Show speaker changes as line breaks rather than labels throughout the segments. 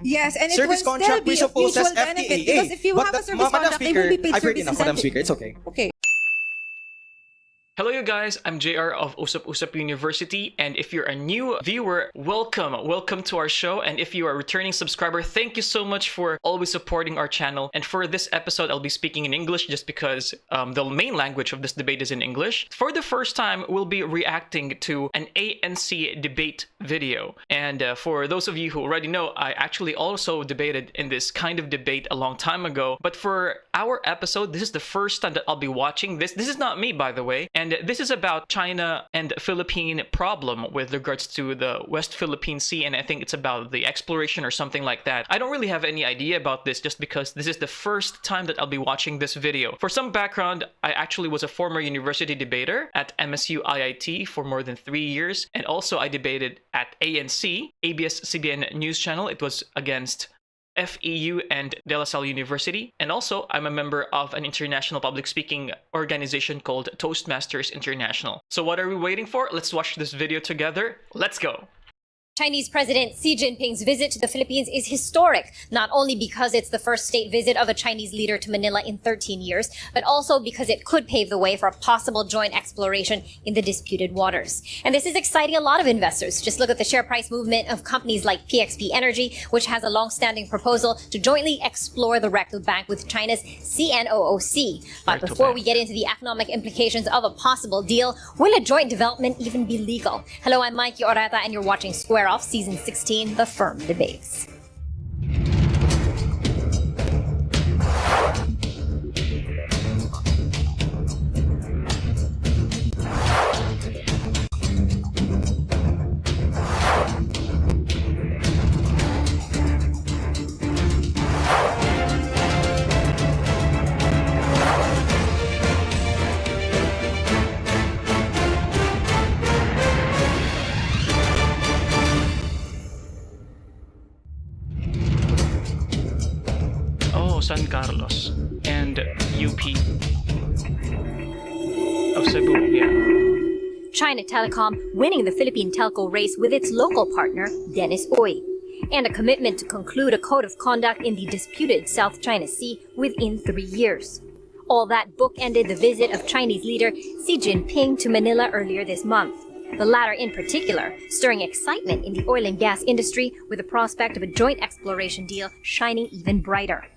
Yes, and it
Service
will still
contract
be of
presupposes
mutual benefit
FTAA.
because if you have a service contract, they will be paid
I've heard
service
enough, Madam
incentive.
Speaker. It's okay.
Okay.
Hello you guys, I'm JR of Usap Usap University, and if you're a new viewer, welcome to our show, and if you are a returning subscriber, thank you so much for always supporting our channel. And for this episode, I'll be speaking in English just because the main language of this debate is in English. For the first time, we'll be reacting to an ANC debate video, and for those of you who already know, I actually also debated in this kind of debate a long time ago, but for our episode, this is the first time that I'll be watching this. This is not me, by the way. And this is about China and Philippine problem with regards to the West Philippine Sea, and I think it's about the exploration or something like that. I don't really have any idea about this just because this is the first time that I'll be watching this video. For some background, I actually was a former university debater at MSU IIT for more than 3 years, and also I debated at ANC, ABS-CBN News Channel. It was against FEU and De La Salle University, and also I'm a member of an international public speaking organization called Toastmasters International. So what are we waiting for? Let's watch this video together. Let's go.
Chinese President Xi Jinping's visit to the Philippines is historic, not only because it's the first state visit of a Chinese leader to Manila in 13 years, but also because it could pave the way for a possible joint exploration in the disputed waters. And this is exciting a lot of investors. Just look at the share price movement of companies like PXP Energy, which has a long-standing proposal to jointly explore the rectal bank with China's CNOOC. But before we get into the economic implications of a possible deal, will a joint development even be legal? Hello, I'm Mikey Oreta, and you're watching Square Off Season 16, The Firm Debates.
San Carlos and UP of Cebu, yeah.
China Telecom winning the Philippine telco race with its local partner, Dennis Uy, and a commitment to conclude a code of conduct in the disputed South China Sea within 3 years. All that bookended the visit of Chinese leader Xi Jinping to Manila earlier this month. The latter in particular stirring excitement in the oil and gas industry with the prospect of a joint exploration deal shining even brighter.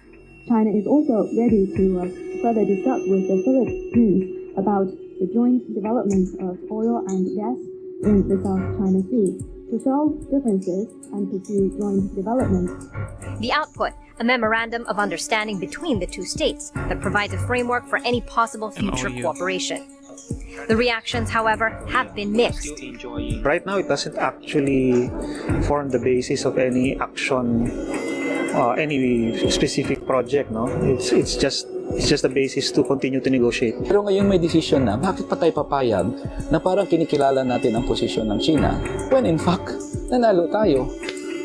China is also ready to further discuss with the Philippines about the joint development of oil and gas in the South China Sea to solve differences and pursue joint development.
The output, a memorandum of understanding between the two states that provides a framework for any possible future cooperation. The reactions, however, have been mixed.
Right now, it doesn't actually form the basis of any action, any specific project, no? It's just the basis to continue to negotiate.
Pero ngayon may decision na, bakit pa tayo papayag na parang kinikilala natin ang posisyon ng China when in fact, nanalo tayo.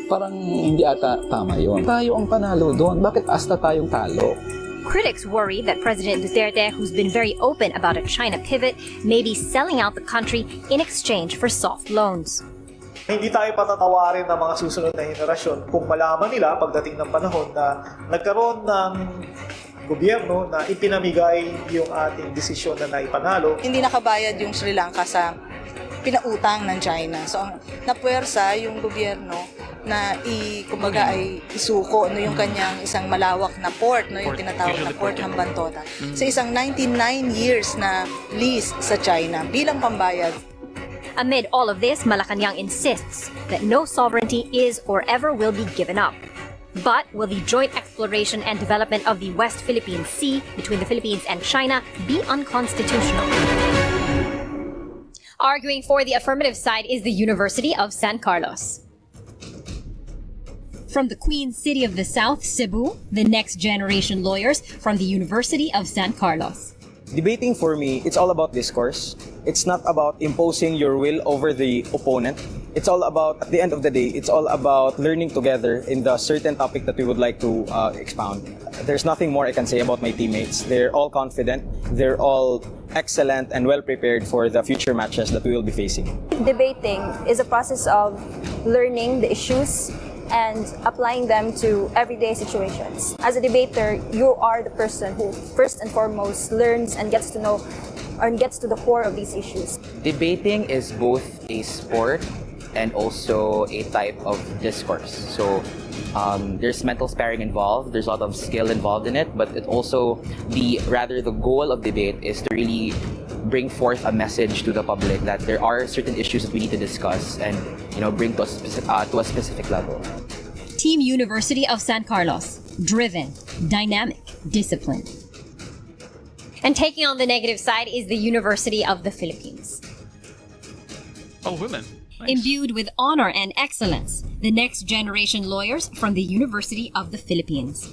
Parang hindi ata tama yun. Tayo ang panalo doon. Bakit hasta tayong talo?
Critics worry that President Duterte, who's been very open about a China pivot, may be selling out the country in exchange for soft loans.
Hindi tayo patatawarin ng mga susunod na henerasyon kung malaman nila pagdating ng panahon na nagkaroon ng gobyerno na ipinamigay yung ating desisyon na naipanalo.
Hindi nakabayad yung Sri Lanka sa pinautang ng China. So, napuwersa yung gobyerno na kumbaga ay isuko yung kanyang isang malawak na port, yung tinatawag na Port Hambantota, sa isang 99 years na lease sa China bilang pambayad.
Amid all of this, Malacanang insists that no sovereignty is or ever will be given up. But will the joint exploration and development of the West Philippine Sea between the Philippines and China be unconstitutional? Arguing for the affirmative side is the University of San Carlos. From the Queen City of the South, Cebu, the next generation lawyers from the University of San Carlos.
Debating for me, it's all about discourse. It's not about imposing your will over the opponent. It's all about, at the end of the day, it's all about learning together in the certain topic that we would like to expound. There's nothing more I can say about my teammates. They're all confident. They're all excellent and well prepared for the future matches that we will be facing.
Debating is a process of learning the issues and applying them to everyday situations. As a debater, you are the person who first and foremost learns and gets to know and gets to the core of these issues.
Debating is both a sport and also a type of discourse. So there's mental sparring involved, there's a lot of skill involved in it, but it also, the goal of debate is to really bring forth a message to the public that there are certain issues that we need to discuss and bring to a specific level.
Team University of San Carlos, driven, dynamic, disciplined. And taking on the negative side is the University of the Philippines.
Oh, women. Nice.
Imbued with honor and excellence, the next generation lawyers from the University of the Philippines.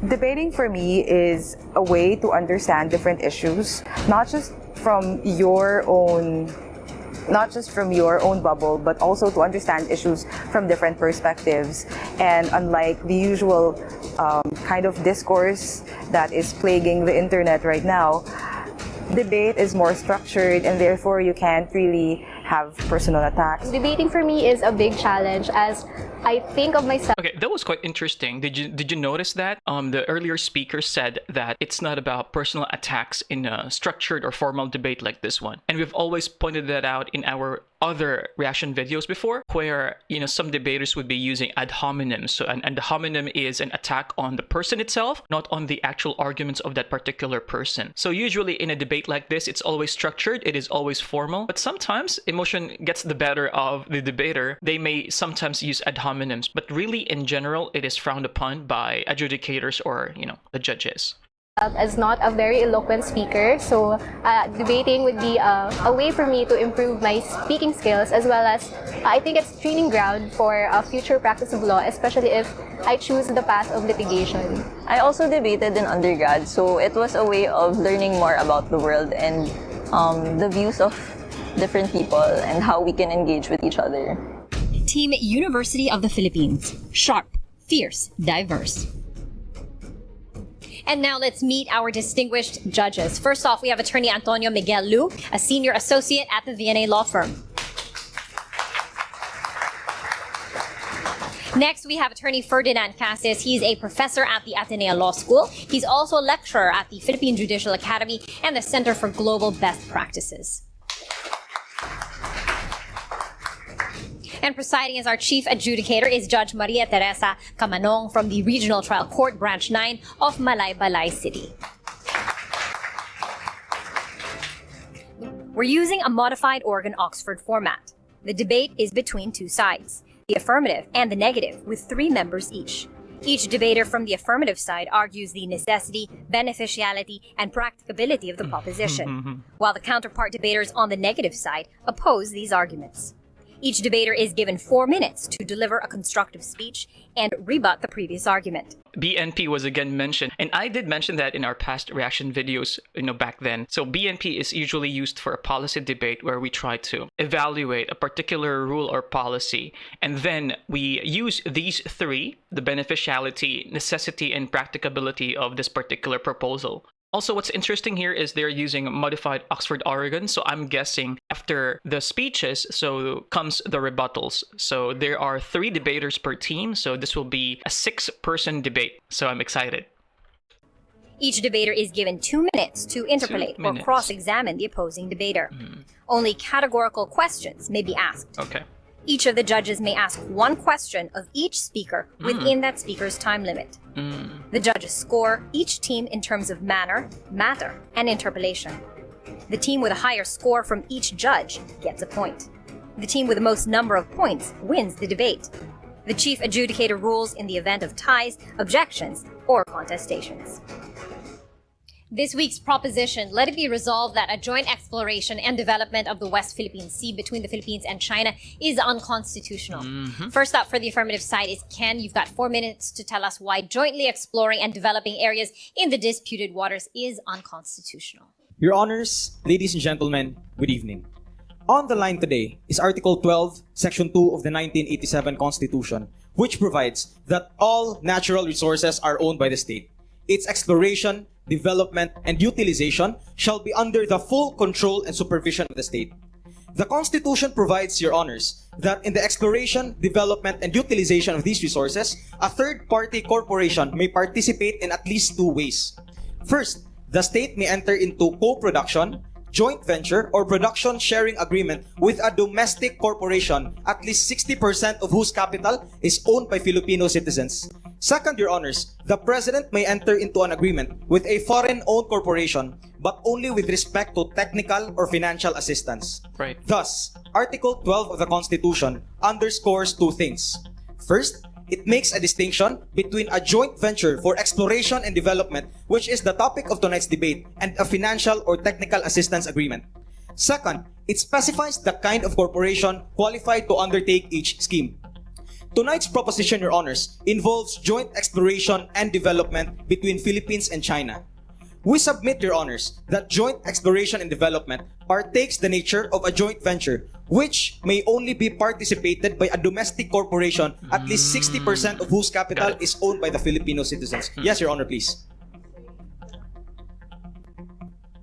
Debating for me is a way to understand different issues, not just from your own bubble, but also to understand issues from different perspectives. And unlike the usual kind of discourse that is plaguing the internet right now, debate is more structured, and therefore you can't really have personal attacks.
Debating for me is a big challenge, as I think of myself.
Okay, that was quite interesting. Did you notice that? The earlier speaker said that it's not about personal attacks in a structured or formal debate like this one. And we've always pointed that out in our other reaction videos before, where some debaters would be using ad hominem. So an ad hominem is an attack on the person itself, not on the actual arguments of that particular person. So usually in a debate like this, it's always structured, it is always formal, but sometimes emotion gets the better of the debater. They may sometimes use ad hominems, but really in general, it is frowned upon by adjudicators or the judges.
As not a very eloquent speaker, so debating would be a way for me to improve my speaking skills, as well as I think it's training ground for a future practice of law, especially if I choose the path of litigation.
I also debated in undergrad, so it was a way of learning more about the world and the views of different people and how we can engage with each other.
Team University of the Philippines, sharp, fierce, diverse. And now let's meet our distinguished judges. First off, we have attorney Antonio Miguel Lu, a senior associate at the VNA law firm. Next, we have attorney Ferdinand Cassis. He's a professor at the Ateneo Law School. He's also a lecturer at the Philippine Judicial Academy and the Center for Global Best Practices. And presiding as our chief adjudicator is Judge Maria Teresa Camanong from the Regional Trial Court, Branch 9 of Malaybalay City. We're using a modified Oregon-Oxford format. The debate is between two sides, the affirmative and the negative, with 3 members each. Each debater from the affirmative side argues the necessity, beneficiality, and practicability of the proposition, while the counterpart debaters on the negative side oppose these arguments. Each debater is given 4 minutes to deliver a constructive speech and rebut the previous argument.
BNP was again mentioned, and I did mention that in our past reaction videos, back then. So BNP is usually used for a policy debate where we try to evaluate a particular rule or policy, and then we use these 3, the beneficiality, necessity, and practicability of this particular proposal. Also, what's interesting here is they're using modified Oxford Oregon, so I'm guessing after the speeches, so comes the rebuttals. So there are 3 debaters per team, so this will be a 6-person debate, so I'm excited.
Each debater is given 2 minutes to interpolate or cross-examine the opposing debater. Only categorical questions may be asked.
Okay.
Each of the judges may ask 1 question of each speaker within that speaker's time limit. The judges score each team in terms of manner, matter, and interpolation. The team with a higher score from each judge gets a point. The team with the most number of points wins the debate. The chief adjudicator rules in the event of ties, objections, or contestations. This week's proposition, let it be resolved that a joint exploration and development of the West Philippine Sea between the Philippines and China is unconstitutional. First up for the affirmative side is Ken. You've got 4 minutes to tell us why jointly exploring and developing areas in the disputed waters is unconstitutional.
Your Honors, ladies and gentlemen, good evening. On the line today is Article 12, Section 2 of the 1987 Constitution, which provides that all natural resources are owned by the state. Its exploration, development, and utilization shall be under the full control and supervision of the state. The Constitution provides, Your Honors, that in the exploration, development, and utilization of these resources, a third-party corporation may participate in at least two ways. First, the state may enter into co-production, joint venture, or production sharing agreement with a domestic corporation, at least 60% of whose capital is owned by Filipino citizens. Second, Your Honors, the President may enter into an agreement with a foreign-owned corporation, but only with respect to technical or financial assistance.
Right.
Thus, Article 12 of the Constitution underscores two things. First, it makes a distinction between a joint venture for exploration and development, which is the topic of tonight's debate, and a financial or technical assistance agreement. Second, it specifies the kind of corporation qualified to undertake each scheme. Tonight's proposition, Your Honors, involves joint exploration and development between Philippines and China. We submit, Your Honors, that joint exploration and development partakes the nature of a joint venture, which may only be participated by a domestic corporation, at least 60% of whose capital is owned by the Filipino citizens. Yes, Your Honor, please.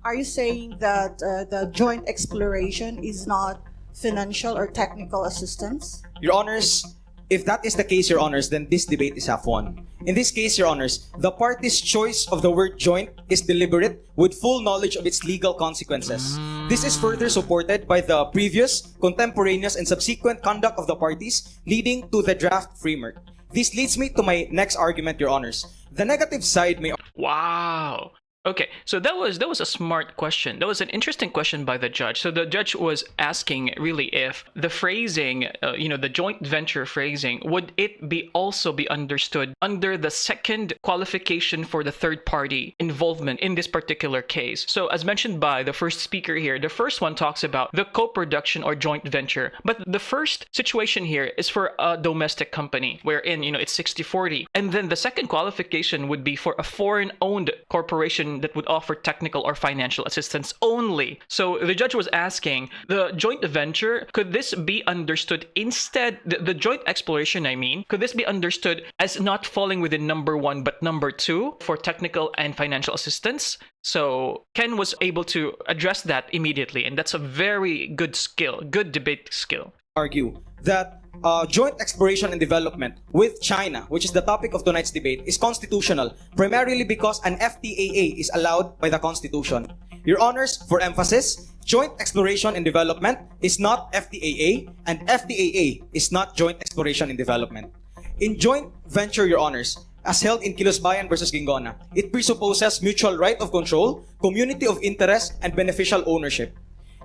Are you saying that the joint exploration is not financial or technical assistance?
Your Honors, if that is the case, Your Honors, then this debate is half won. In this case, Your Honors, the party's choice of the word joint is deliberate with full knowledge of its legal consequences. This is further supported by the previous, contemporaneous, and subsequent conduct of the parties leading to the draft framework. This leads me to my next argument, Your Honors. The negative side may...
Wow. Okay, so that was a smart question. That was an interesting question by the judge. So the judge was asking really if the phrasing, the joint venture phrasing, would it be also be understood under the second qualification for the third party involvement in this particular case. So as mentioned by the first speaker here, the first one talks about the co-production or joint venture. But the first situation here is for a domestic company wherein, it's 60-40. And then the second qualification would be for a foreign-owned corporation that would offer technical or financial assistance only. So the judge was asking, the joint venture, could this be understood instead, the joint exploration, could this be understood as not falling within number 1 but number 2 for technical and financial assistance? So Ken was able to address that immediately, and that's a very good skill, good debate skill.
Argue that joint exploration and development with China, which is the topic of tonight's debate, is constitutional, primarily because an FTAA is allowed by the Constitution. Your Honors, for emphasis, joint exploration and development is not FTAA, and FTAA is not joint exploration and development. In joint venture, Your Honors, as held in Kilos-Bayan versus Gingona, it presupposes mutual right of control, community of interest, and beneficial ownership.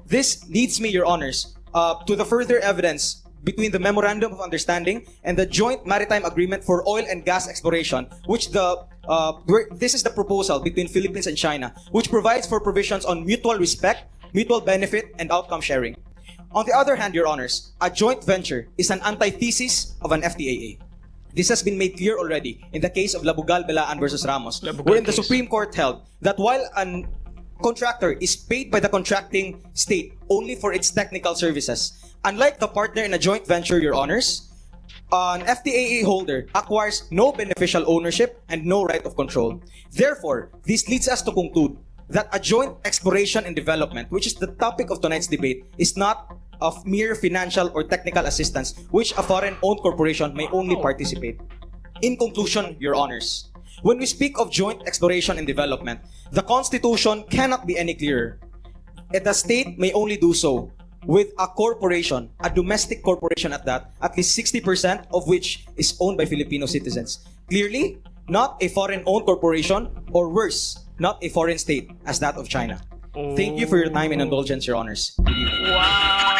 This leads me, Your Honors, to the further evidence between the Memorandum of Understanding and the Joint Maritime Agreement for Oil and Gas Exploration, which this is the proposal between Philippines and China, which provides for provisions on mutual respect, mutual benefit, and outcome sharing. On the other hand, Your Honors, a joint venture is an antithesis of an FTAA. This has been made clear already in the case of Labugal-Belaan versus Ramos, wherein the Supreme Court held that while an contractor is paid by the contracting state only for its technical services, unlike the partner in a joint venture, Your Honors, an FTAA holder acquires no beneficial ownership and no right of control. Therefore, this leads us to conclude that a joint exploration and development, which is the topic of tonight's debate, is not of mere financial or technical assistance, which a foreign-owned corporation may only participate. In conclusion, Your Honors, when we speak of joint exploration and development, the Constitution cannot be any clearer. The state may only do so with a corporation, a domestic corporation at that, at least 60% of which is owned by Filipino citizens. Clearly, not a foreign-owned corporation, or worse, not a foreign state as that of China. Thank you for your time and indulgence, Your Honors.
Wow!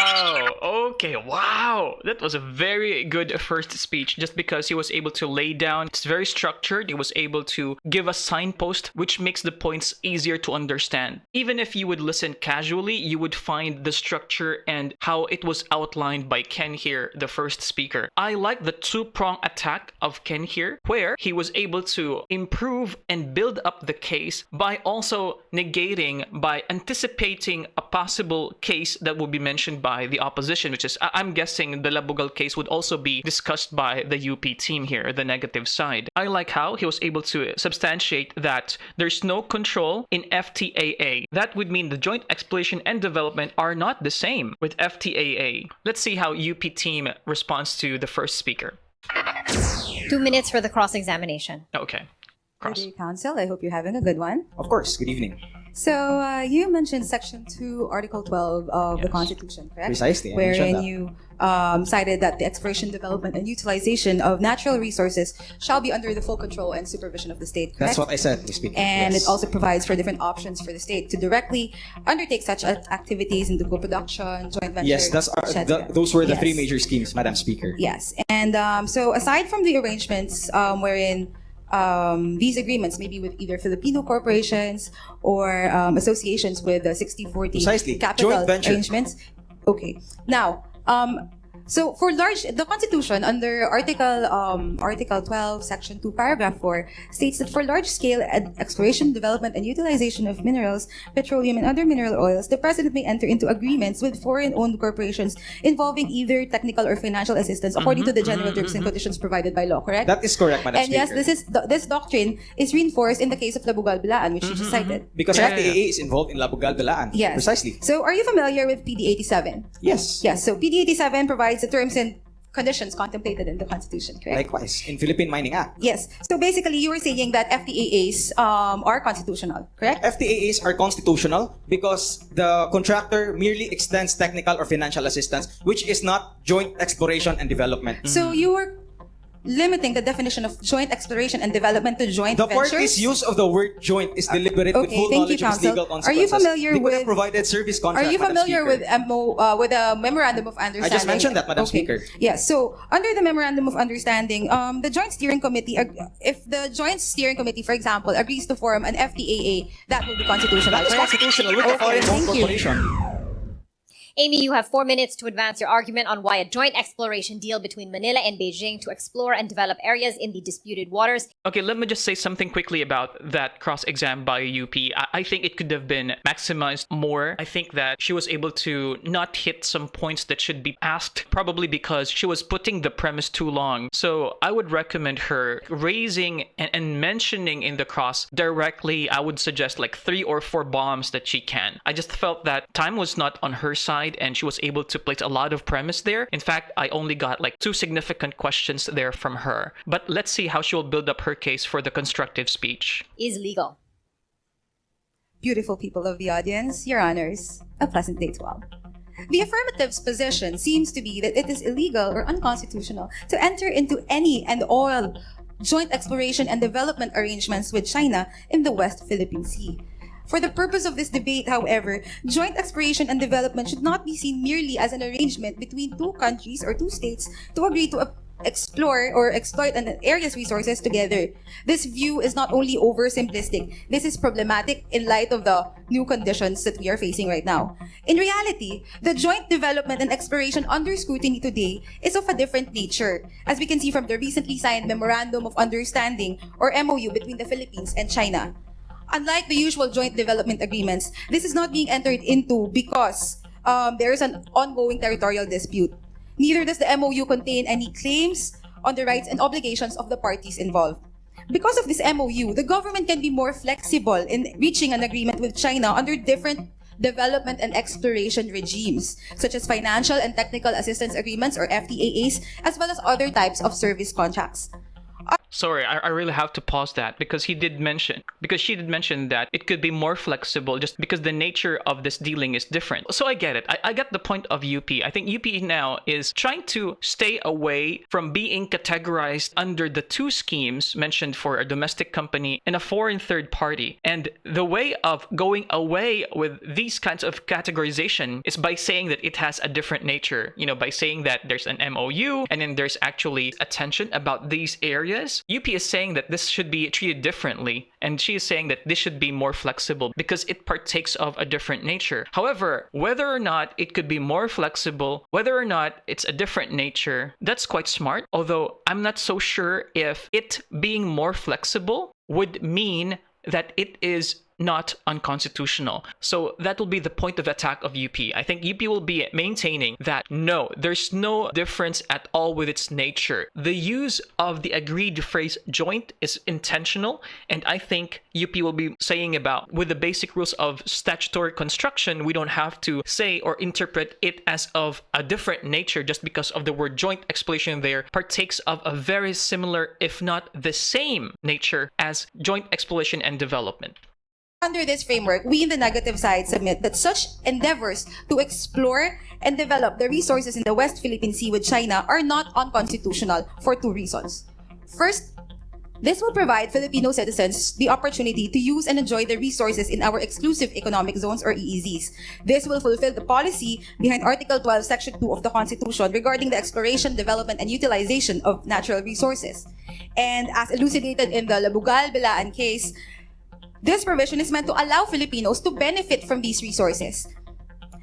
Okay, wow! That was a very good first speech just because he was able to lay down. It's very structured. He was able to give a signpost which makes the points easier to understand. Even if you would listen casually, you would find the structure and how it was outlined by Ken here, the first speaker. I like the two-prong attack of Ken here, where he was able to improve and build up the case by also negating, by anticipating a possible case that will be mentioned by the opposition, which which is, I'm guessing the Labugal case would also be discussed by the UP team here, the negative side. I like how he was able to substantiate that there's no control in FTAA. That would mean the joint exploration and development are not the same with FTAA. Let's see how UP team responds to the first speaker.
2 minutes for the cross-examination.
Okay.
Good day, Council. I hope you're having a good one.
Of course. Good evening.
So, you mentioned Section 2, Article 12 of the Constitution, correct?
Precisely.
Wherein you cited that the exploration, development, and utilization of natural resources shall be under the full control and supervision of the state, correct?
That's what I said, speaking.
And
yes.
it also provides for different options for the state to directly undertake such activities into co-production, joint venture,
Yes, those were the three
Yes.
major schemes, Madam Speaker.
Yes. And so aside from the arrangements wherein these agreements may be with either Filipino corporations or associations with 60-40
Precisely.
capital
Joint venture.
arrangements. Okay. Now, so for the Constitution under Article 12, Section 2, Paragraph 4 states that for large-scale exploration, development, and utilization of minerals, petroleum, and other mineral oils, the President may enter into agreements with foreign-owned corporations involving either technical or financial assistance according to the general terms and conditions provided by law, correct?
That is correct, Madam
And
Speaker.
yes, this doctrine is reinforced in the case of Labugal Bilaan, which you just cited.
Because
correct?
FTAA is involved in Labugal Bilaan.
Yes.
Precisely.
So are you familiar with PD 87?
Yes.
Yes. So PD 87 provides the terms and conditions contemplated in the Constitution, correct?
Likewise, in Philippine Mining Act.
Yes. So basically, you were saying that FTAAs are constitutional, correct?
FTAAs are constitutional because the contractor merely extends technical or financial assistance, which is not joint exploration and development.
So you were limiting the definition of joint exploration and development to joint
The
ventures?
party's use of the word joint is deliberate with
Okay,
full
thank you,
knowledge of its
Counsel.
legal
Are
consequences.
you familiar
They could have
with-
provided service
Are
contract,
you
Madam
familiar
Speaker.
with a memorandum of understanding?
I just mentioned that, Madam
Okay.
Speaker.
Yes. So under the memorandum of understanding, the joint steering committee, if the joint steering committee, for example, agrees to form an FTAA, that will be constitutional.
That is
correct?
constitutional with the
Okay,
foreign-owned
thank you.
corporation.
Amy, you have 4 minutes to advance your argument on why a joint exploration deal between Manila and Beijing to explore and develop areas in the disputed waters.
Okay, let me just say something quickly about that cross-exam by UP. I think it could have been maximized more. I think that she was able to not hit some points that should be asked, probably because she was putting the premise too long. So I would recommend her raising and mentioning in the cross directly, I would suggest like 3 or 4 bombs that she can. I just felt that time was not on her side and she was able to place a lot of premise there. In fact, I only got like 2 significant questions there from her. But let's see how she will build up her case for the constructive speech.
Is legal.
Beautiful people of the audience, your honors, a pleasant day to all. The affirmative's position seems to be that it is illegal or unconstitutional to enter into any and all joint exploration and development arrangements with China in the West Philippine Sea. For the purpose of this debate, however, joint exploration and development should not be seen merely as an arrangement between 2 countries or 2 states to agree to explore or exploit an area's resources together. This view is not only oversimplistic, this is problematic in light of the new conditions that we are facing right now. In reality, the joint development and exploration under scrutiny today is of a different nature, as we can see from the recently signed Memorandum of Understanding or MOU between the Philippines and China. Unlike the usual joint development agreements, this is not being entered into because there is an ongoing territorial dispute. Neither does the MOU contain any claims on the rights and obligations of the parties involved. Because of this MOU, the government can be more flexible in reaching an agreement with China under different development and exploration regimes, such as financial and technical assistance agreements or FTAAs, as well as other types of service contracts.
Sorry, I really have to pause that because she did mention that it could be more flexible just because the nature of this dealing is different. So I get it. I get the point of UP. I think UP now is trying to stay away from being categorized under the 2 schemes mentioned for a domestic company and a foreign third party. And the way of going away with these kinds of categorization is by saying that it has a different nature. You know, by saying that there's an MOU and then there's actually attention about these areas. UP is saying that this should be treated differently, and she is saying that this should be more flexible because it partakes of a different nature. However, whether or not it could be more flexible, whether or not it's a different nature, that's quite smart. Although I'm not so sure if it being more flexible would mean that it is not unconstitutional. So that will be the point of attack of UP. I think UP will be maintaining that no, there's no difference at all with its nature. The use of the agreed phrase joint is intentional, and I think UP will be saying about with the basic rules of statutory construction, we don't have to say or interpret it as of a different nature just because of the word joint. Exploration there partakes of a very similar, if not the same nature as joint exploration and development.
Under this framework, we in the negative side submit that such endeavors to explore and develop the resources in the West Philippine Sea with China are not unconstitutional for two reasons. First, this will provide Filipino citizens the opportunity to use and enjoy the resources in our exclusive economic zones or EEZs. This will fulfill the policy behind Article 12, Section 2 of the Constitution regarding the exploration, development, and utilization of natural resources. And as elucidated in the Labugal-Bilaan case, this provision is meant to allow Filipinos to benefit from these resources.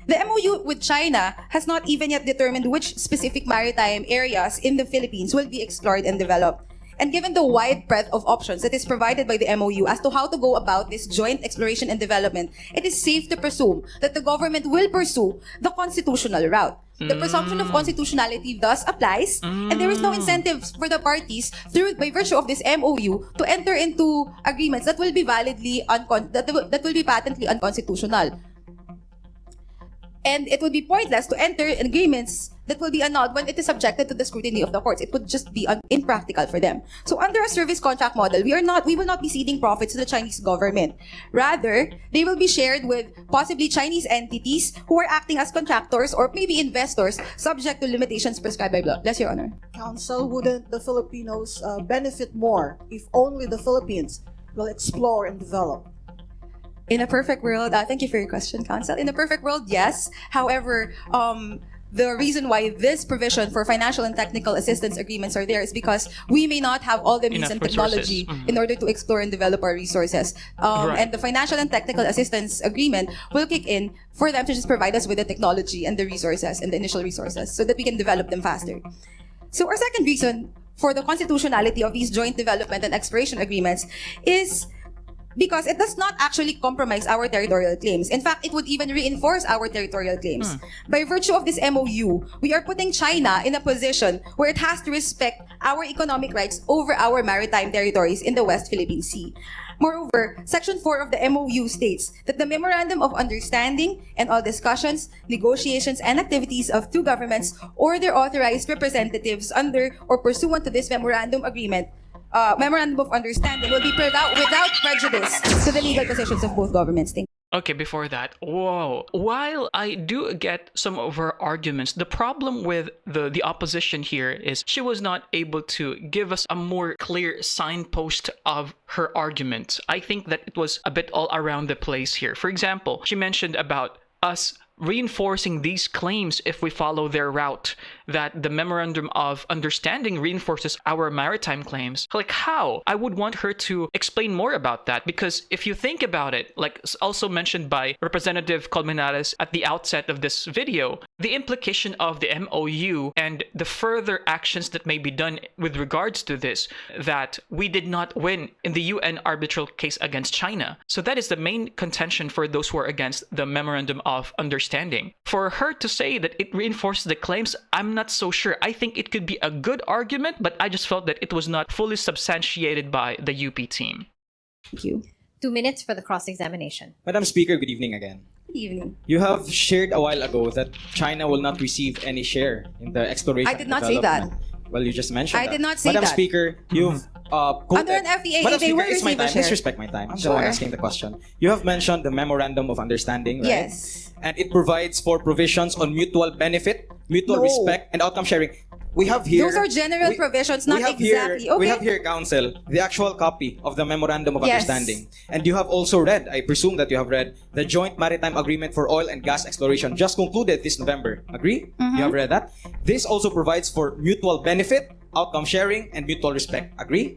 The MOU with China has not even yet determined which specific maritime areas in the Philippines will be explored and developed. And given the wide breadth of options that is provided by the MOU as to how to go about this joint exploration and development, it is safe to presume that the government will pursue the constitutional route. The presumption of constitutionality thus applies, and there is no incentive for the parties, by virtue of this MOU, to enter into agreements that will be that will be patently unconstitutional. And it would be pointless to enter in agreements that will be annulled when it is subjected to the scrutiny of the courts. It would just be impractical for them. So under a service contract model, we will not be ceding profits to the Chinese government. Rather, they will be shared with possibly Chinese entities who are acting as contractors or maybe investors subject to limitations prescribed by law. Yes, Your Honor.
Counsel, wouldn't the Filipinos benefit more if only the Philippines will explore and develop?
In a perfect world, thank you for your question, Counsel. In a perfect world, yes. However, the reason why this provision for financial and technical assistance agreements are there is because we may not have all the means and technology in order to explore and develop our resources. And the financial and technical assistance agreement will kick in for them to just provide us with the technology and the resources and the initial resources so that we can develop them faster. So our second reason for the constitutionality of these joint development and exploration agreements is because it does not actually compromise our territorial claims. In fact, it would even reinforce our territorial claims. By virtue of this MOU, we are putting China in a position where it has to respect our economic rights over our maritime territories in the West Philippine Sea. Moreover, Section 4 of the MOU states that the Memorandum of Understanding and all discussions, negotiations, and activities of two governments or their authorized representatives under or pursuant to this memorandum of understanding will be without prejudice to the legal positions of both governments.
Okay, before that, while I do get some of her arguments, the problem with the opposition here is she was not able to give us a more clear signpost of her argument. I think that it was a bit all around the place here. For example, she mentioned about us reinforcing these claims if we follow their route, that the Memorandum of Understanding reinforces our maritime claims. Like how? I would want her to explain more about that, because if you think about it, like also mentioned by Representative Colmenares at the outset of this video, the implication of the MOU and the further actions that may be done with regards to this, that we did not win in the UN arbitral case against China. So that is the main contention for those who are against the Memorandum of Understanding. For her to say that it reinforces the claims, I'm not so sure. I think it could be a good argument, but I just felt that it was not fully substantiated by the UP team.
Thank you.
2 minutes for the cross-examination.
Madam Speaker, good evening again.
Good evening.
You have shared a while ago that China will not receive any share in the exploration.
I did not say that.
Well, you just mentioned that.
I did not say
Madam
that.
Speaker, you've quoted...
Under an FEA,
Madam
they
Speaker,
will
it's my
receive a
time.
share.
Please respect my time. I'm the
Sure.
one asking the question. You have mentioned the Memorandum of Understanding, right?
Yes.
And it provides for provisions on mutual benefit, mutual respect, and outcome sharing. We have here...
Those are general provisions, not exactly.
We have here, Counsel, the actual copy of the Memorandum of Understanding. And you have also read, I presume that you have read, the Joint Maritime Agreement for Oil and Gas Exploration, just concluded this November. Agree? You have read that? This also provides for mutual benefit, outcome sharing, and mutual respect. Agree?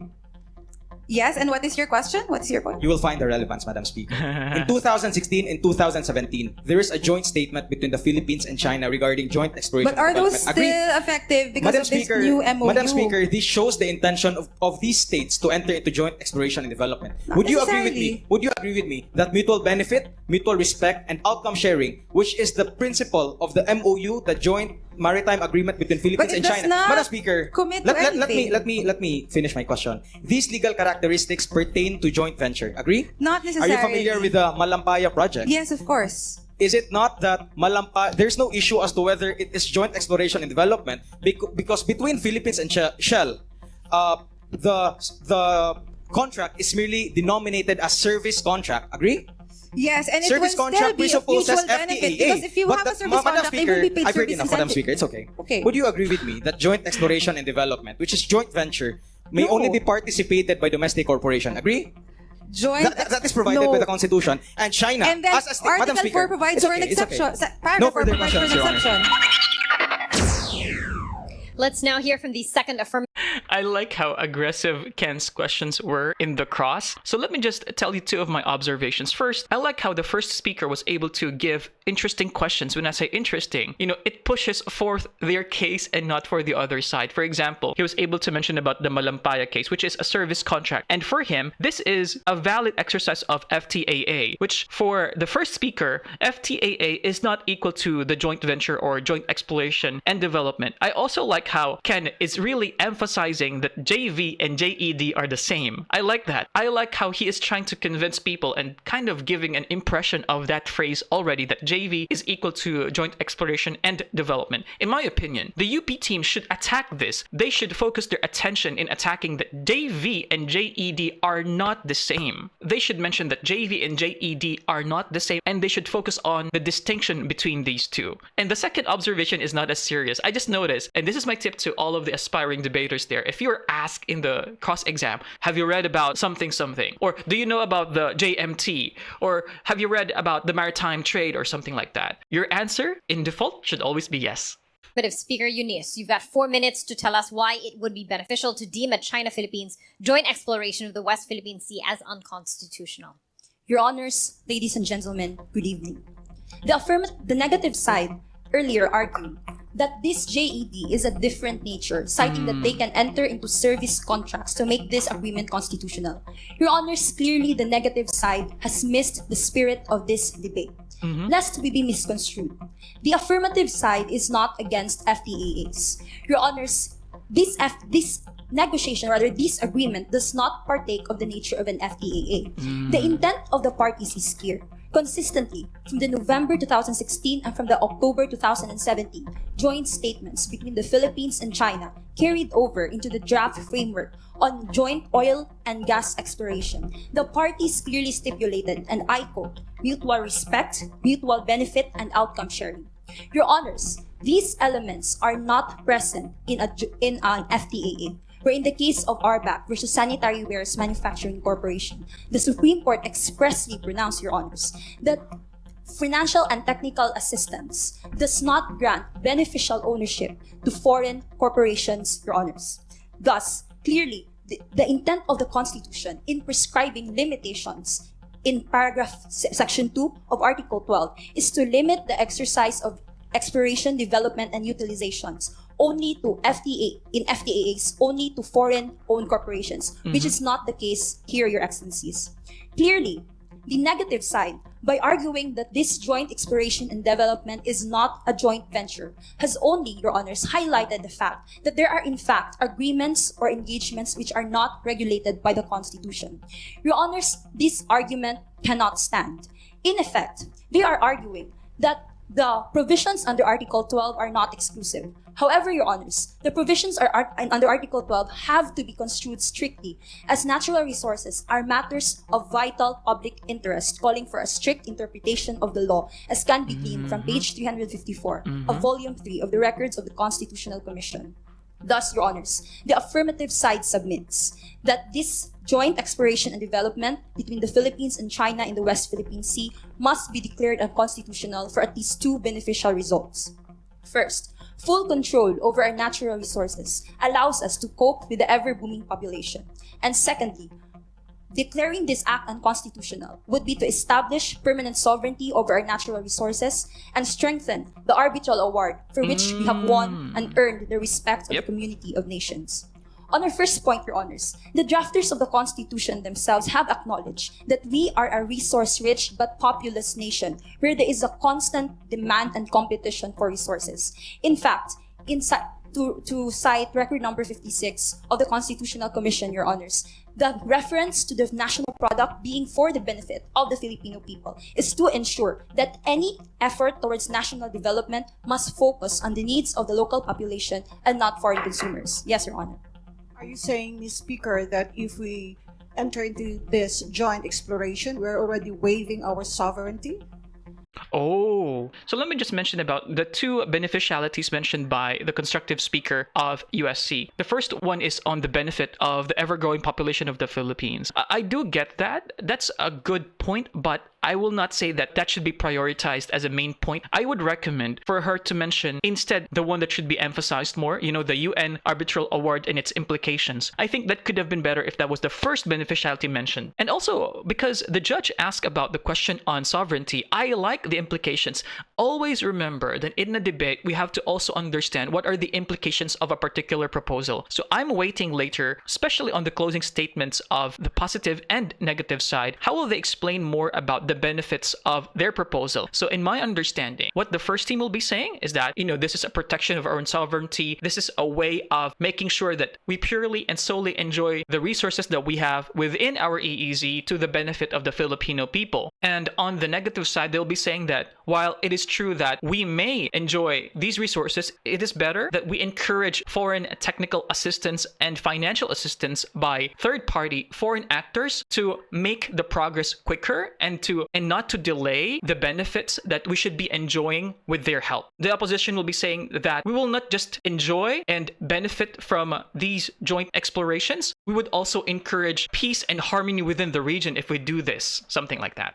Yes, and what is your question? What's your point?
You will find the relevance, Madam Speaker. In 2016 and 2017, there is a joint statement between the Philippines and China regarding joint exploration
But are
and
those
development.
still effective because
Madam
of this
Speaker,
new MOU?
Madam Speaker, this shows the intention of these states to enter into joint exploration and development.
Not
Would you agree with
necessarily.
me? Would you agree with me that mutual benefit, mutual respect, and outcome sharing, which is the principle of the MOU, the joint maritime agreement between Philippines
But it
and
does
China?
not
Madam Speaker,
commit to anything.
let me finish my question. These legal characteristics pertain to joint venture. Agree?
Not
Are
necessarily.
you familiar with the Malampaya project?
Yes, of course.
Is it not that there's no issue as to whether it is joint exploration and development because between Philippines and Shell, the contract is merely denominated as service contract. Agree?
Yes, and it
Service
will still
contract
be of
presupposes
mutual benefit
FTAA.
because if you
But
have a
the-
service
Madam
contract, it will be paid
I've heard
service
enough, Madam
incentive.
Speaker. It's okay.
Okay.
Would you agree with me that joint exploration and development, which is joint venture, may
No.
only be participated by domestic corporation? Agree?
Joint
That is provided
no.
by the Constitution. And China,
And then
as a state, Madam
Article
Speaker,
4 provides
it's
for an
okay, it's okay.
exception.
No
Paragraph 4
further
provides for an
questions, Your Honor.
exception.
Let's now hear from the second affirmative.
I like how aggressive Ken's questions were in the cross. So let me just tell you two of my observations. First, I like how the first speaker was able to give interesting questions. When I say interesting, it pushes forth their case and not for the other side. For example, he was able to mention about the Malampaya case, which is a service contract. And for him, this is a valid exercise of FTAA, which for the first speaker, FTAA is not equal to the joint venture or joint exploration and development. I also like how Ken is really emphasizing that JV and JED are the same. I like that. I like how he is trying to convince people and kind of giving an impression of that phrase already, that JV is equal to joint exploration and development. In my opinion, the UP team should attack this. They should focus their attention in attacking that JV and JED are not the same. They should mention that JV and JED are not the same, and they should focus on the distinction between these two. And the second observation is not as serious. I just noticed, and this is my tip to all of the aspiring debaters there. If you're asked in the cross exam, have you read about something? Or do you know about the JMT? Or have you read about the maritime trade or something like that? Your answer in default should always be yes.
But if Speaker Eunice, you've got 4 minutes to tell us why it would be beneficial to deem a China-Philippines joint exploration of the West Philippine Sea as unconstitutional.
Your Honors, ladies and gentlemen, good evening. The negative side earlier argued that this JED is a different nature, citing that they can enter into service contracts to make this agreement constitutional. Your Honors, clearly the negative side has missed the spirit of this debate. Lest we be misconstrued. The affirmative side is not against FTAAs. Your Honors, this negotiation, rather this agreement, does not partake of the nature of an FTAA. The intent of the parties is clear. Consistently, from the November 2016 and from the October 2017 joint statements between the Philippines and China carried over into the draft framework on joint oil and gas exploration, the parties clearly stipulated, and I quote, mutual respect, mutual benefit, and outcome sharing. Your Honors, these elements are not present in an FTAA, where in the case of RBAC versus Sanitary Wares Manufacturing Corporation, the Supreme Court expressly pronounced, Your Honors, that financial and technical assistance does not grant beneficial ownership to foreign corporations, Your Honors. Thus, clearly, the intent of the Constitution in prescribing limitations in section 2 of Article 12 is to limit the exercise of exploration, development, and utilizations only to FTAAs, only to foreign-owned corporations, which is not the case here, Your Excellencies. Clearly, the negative side, by arguing that this joint exploration and development is not a joint venture, has only, Your Honors, highlighted the fact that there are in fact agreements or engagements which are not regulated by the Constitution. Your Honors, this argument cannot stand. In effect, they are arguing that the provisions under Article 12 are not exclusive. However, Your Honors, the provisions under Article 12 have to be construed strictly, as natural resources are matters of vital public interest, calling for a strict interpretation of the law, as can be gleaned from page 354 of Volume 3 of the Records of the Constitutional Commission. Thus, Your Honors, the affirmative side submits that this joint exploration and development between the Philippines and China in the West Philippine Sea must be declared unconstitutional for at least two beneficial results. First, full control over our natural resources allows us to cope with the ever-booming population. And secondly,
Declaring this act unconstitutional would be to establish permanent sovereignty over our natural resources and strengthen the arbitral award for which we have won and earned the respect of the community of nations. On our first point, Your Honors, the drafters of the Constitution themselves have acknowledged that we are a resource-rich but populous nation where there is a constant demand and competition for resources. In fact, to cite record number 56 of the Constitutional Commission, Your Honors, the reference to the national product being for the benefit of the Filipino people is to ensure that any effort towards national development must focus on the needs of the local population and not foreign consumers. Yes, Your Honor.
Are you saying, Ms. Speaker, that if we enter into this joint exploration, we're already waiving our sovereignty?
Oh, so let me just mention about the two beneficialities mentioned by the constructive speaker of USC. The first one is on the benefit of the ever-growing population of the Philippines. I do get that. That's a good point, but I will not say that that should be prioritized as a main point. I would recommend for her to mention instead the one that should be emphasized more, the UN Arbitral Award and its implications. I think that could have been better if that was the first beneficiality mentioned. And also, because the judge asked about the question on sovereignty, I like the implications. Always remember that in a debate, we have to also understand what are the implications of a particular proposal. So I'm waiting later, especially on the closing statements of the positive and negative side. How will they explain more about the benefits of their proposal? So in my understanding, what the first team will be saying is that, this is a protection of our own sovereignty. This is a way of making sure that we purely and solely enjoy the resources that we have within our EEZ to the benefit of the Filipino people. And on the negative side, they'll be saying that while it is true that we may enjoy these resources, it is better that we encourage foreign technical assistance and financial assistance by third-party foreign actors to make the progress quicker and not to delay the benefits that we should be enjoying with their help. The opposition will be saying that we will not just enjoy and benefit from these joint explorations, we would also encourage peace and harmony within the region if we do this, something like that.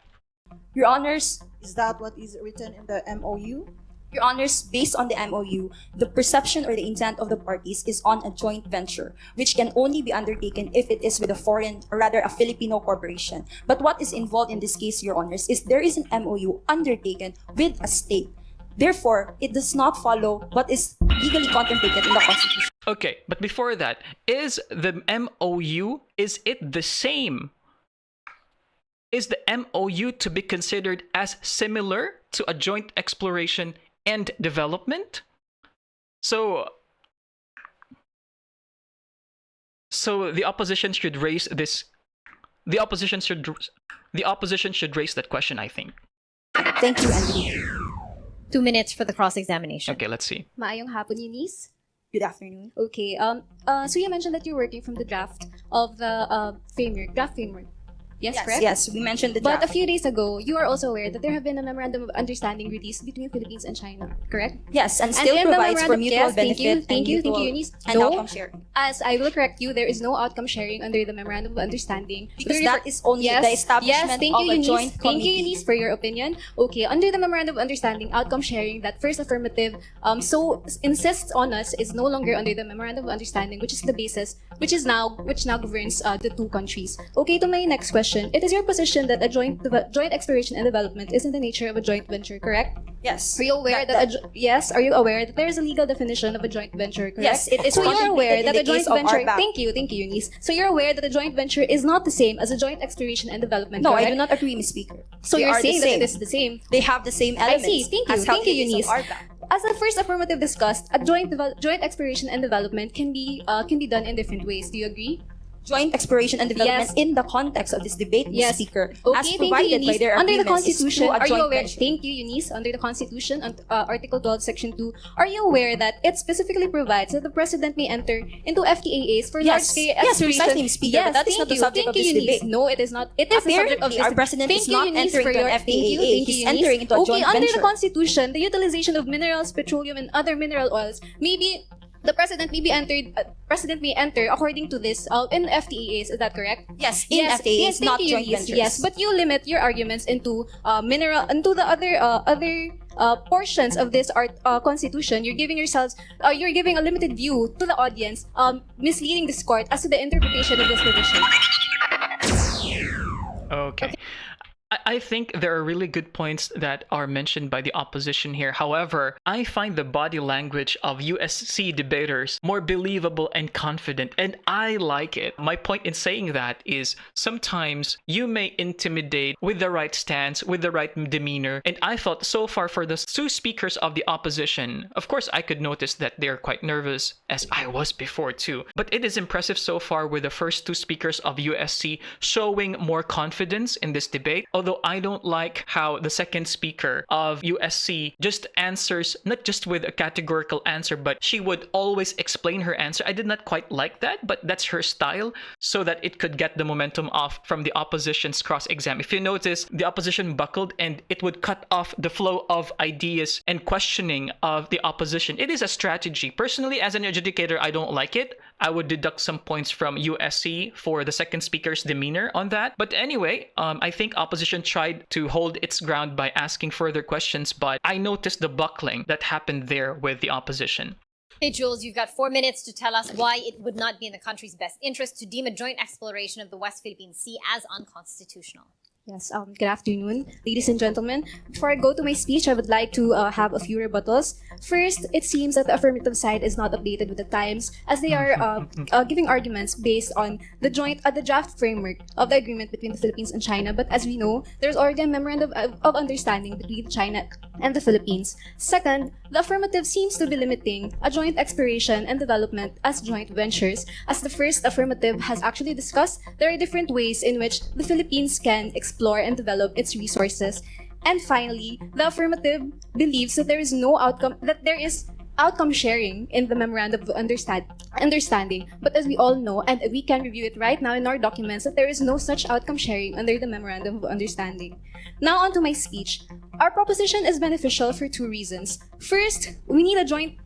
Your Honors,
is that what is written in the MOU?
Your Honors, based on the MOU, the perception or the intent of the parties is on a joint venture, which can only be undertaken if it is with a foreign, or rather a Filipino corporation. But what is involved in this case, Your Honors, is there is an MOU undertaken with a state. Therefore, it does not follow what is legally contemplated in the Constitution.
Okay, but before that, is the MOU, is it the same? Is the MOU to be considered as similar to a joint exploration and development? So the opposition should raise this. The opposition should raise that question, I think.
Thank you, Anthony.
2 minutes for the cross-examination.
Okay, let's see.
Maayong hapon, Eunice.
Good afternoon.
Okay. So you mentioned that you're working from the draft of the draft framework. Yes, correct?
Yes, we mentioned the
But
draft.
a few days ago, you are also aware that there have been a memorandum of understanding released between Philippines and China, correct?
Yes, and still
in the
provides for
memorandum-
mutual
yes,
benefit
thank you,
mutual-
Eunice.
and
No,
outcome sharing.
as I will correct you, there is no outcome sharing under the memorandum of understanding.
Because that is only the establishment
thank
of
you,
a
Eunice.
joint
Thank you,
committee.
Eunice, for your opinion. Okay, under the memorandum of understanding, outcome sharing, that first affirmative so insists on us is no longer under the memorandum of understanding, which is the basis, which now governs the two countries. Okay, to my next question, it is your position that a joint exploration and development is in the nature of a joint venture, correct?
Yes.
Are you aware yes? Are you aware that there is a legal definition of a joint venture, correct?
Yes, it is
So you're aware
contemplated
that
in
a
the
joint
case of
venture.
RBAC.
Thank you, Eunice. So you're aware that a joint venture is not the same as a joint exploration and development.
No,
correct?
I do not agree, Ms. Speaker.
So
They
you're
are the
saying that
same.
it is the same.
They have the same
I
elements.
see. Thank you,
as how it is
Eunice.
of RBAC.
As the first affirmative discussed, a joint exploration and development can be done in different ways. Do you agree?
Joint exploration and development
Yes.
in the context of this debate, Ms.
Yes.
Speaker,
Okay,
as
thank
provided
you,
by
Eunice.
their
Under the
agreements, is
Constitution,
through a
are you
joint
aware?
venture.
Thank you, Eunice. Under the Constitution, Article 12, Section 2, are you aware that it specifically provides that the President may enter into FTAs for
Yes.
large-scale
Yes,
exploration?
precisely, Ms. Speaker, but that is
thank
not the
you.
subject
Thank
of
you,
this
Eunice.
debate.
No, it is not. It is the subject of
Apparently,
this
our president
Thank
is
you,
not
Eunice,
entering
for
into
your
an
thank you,
FTAA.
thank you,
He's
Eunice.
entering into a
Okay,
joint
under
venture.
the Constitution, the utilization of minerals, petroleum, and other mineral oils the President may enter according to this in FTAs. Is that correct?
Yes, in FTAs,
thank
not
you,
joint
Eunice.
ventures.
Yes, but you limit your arguments into the other portions of this Constitution. You're giving a limited view to the audience, misleading this court as to the interpretation of this provision.
Okay. I think there are really good points that are mentioned by the opposition here. However, I find the body language of USC debaters more believable and confident, and I like it. My point in saying that is sometimes you may intimidate with the right stance, with the right demeanor, and I thought so far for the two speakers of the opposition, of course I could notice that they're quite nervous, as I was before too, but it is impressive so far with the first two speakers of USC showing more confidence in this debate. Although I don't like how the second speaker of USC just answers, not just with a categorical answer, but she would always explain her answer. I did not quite like that, but that's her style, so that it could get the momentum off from the opposition's cross-exam. If you notice, the opposition buckled and it would cut off the flow of ideas and questioning of the opposition. It is a strategy. Personally, as an adjudicator, I don't like it. I would deduct some points from USC for the second speaker's demeanor on that. But anyway, I think opposition tried to hold its ground by asking further questions, but I noticed the buckling that happened there with the opposition.
Hey, Jules, you've got 4 minutes to tell us why it would not be in the country's best interest to deem a joint exploration of the West Philippine Sea as unconstitutional.
Yes, good afternoon, ladies and gentlemen. Before I go to my speech, I would like to have a few rebuttals. First, it seems that the affirmative side is not updated with the times, as they are giving arguments based on the draft framework of the agreement between the Philippines and China. But as we know, there's already a memorandum of understanding between China and the Philippines. Second, the affirmative seems to be limiting a joint exploration and development as joint ventures. As the first affirmative has actually discussed, there are different ways in which the Philippines can explore and develop its resources. And finally, the affirmative believes that there is outcome sharing in the memorandum of understanding. But as we all know, and we can review it right now in our documents, that there is no such outcome sharing under the memorandum of understanding. Now on to my speech. Our proposition is beneficial for two reasons. First, we need a joint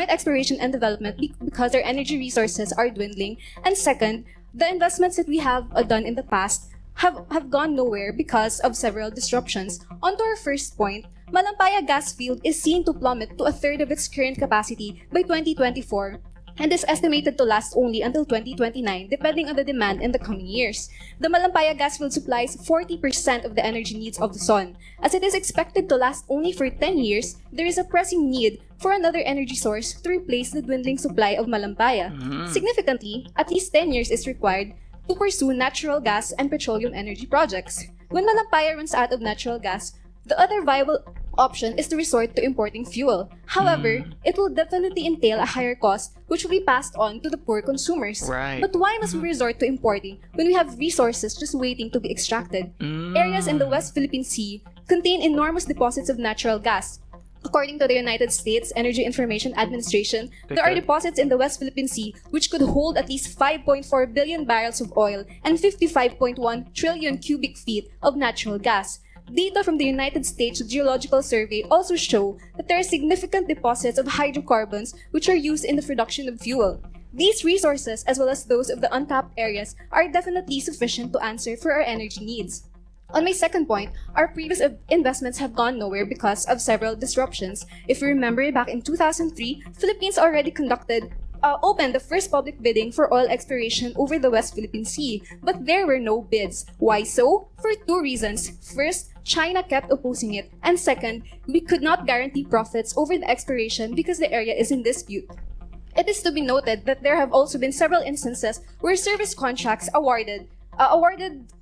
exploration and development because our energy resources are dwindling. And second, the investments that we have done in the past have gone nowhere because of several disruptions. On to our first point, Malampaya gas field is seen to plummet to a third of its current capacity by 2024 and is estimated to last only until 2029, depending on the demand in the coming years. The Malampaya gas field supplies 40% of the energy needs of the sun. As it is expected to last only for 10 years, there is a pressing need for another energy source to replace the dwindling supply of Malampaya. Significantly, at least 10 years is required to pursue natural gas and petroleum energy projects. When Malampaya runs out of natural gas, the other viable option is to resort to importing fuel. However, it will definitely entail a higher cost, which will be passed on to the poor consumers.
Right.
But why must we resort to importing when we have resources just waiting to be extracted? Areas in the West Philippine Sea contain enormous deposits of natural gas. According to the United States Energy Information Administration, there are deposits in the West Philippine Sea which could hold at least 5.4 billion barrels of oil and 55.1 trillion cubic feet of natural gas. Data from the United States Geological Survey also show that there are significant deposits of hydrocarbons which are used in the production of fuel. These resources, as well as those of the untapped areas, are definitely sufficient to answer for our energy needs. On my second point, our previous investments have gone nowhere because of several disruptions. If you remember, back in 2003, Philippines already opened the first public bidding for oil exploration over the West Philippine Sea, but there were no bids. Why so? For two reasons. First, China kept opposing it, and second, we could not guarantee profits over the exploration because the area is in dispute. It is to be noted that there have also been several instances where service contracts awarded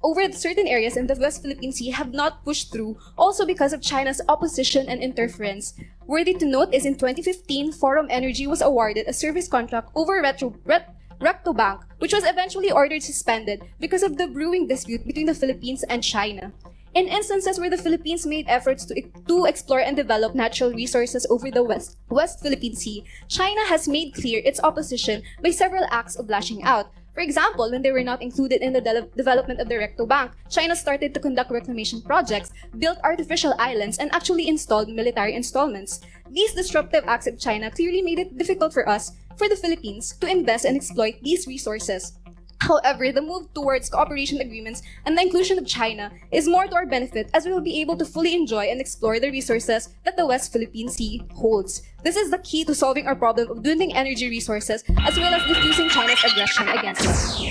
over certain areas in the West Philippine Sea have not pushed through, also because of China's opposition and interference. Worthy to note is in 2015, Forum Energy was awarded a service contract over Rectobank, which was eventually ordered suspended because of the brewing dispute between the Philippines and China. In instances where the Philippines made efforts to explore and develop natural resources over the West Philippine Sea, China has made clear its opposition by several acts of lashing out. For example, when they were not included in the development of the Rectobank, China started to conduct reclamation projects, built artificial islands, and actually installed military installments. These disruptive acts of China clearly made it difficult for the Philippines, to invest and exploit these resources. However, the move towards cooperation agreements and the inclusion of China is more to our benefit, as we will be able to fully enjoy and explore the resources that the West Philippine Sea holds. This is the key to solving our problem of dwindling energy resources, as well as diffusing China's aggression against us.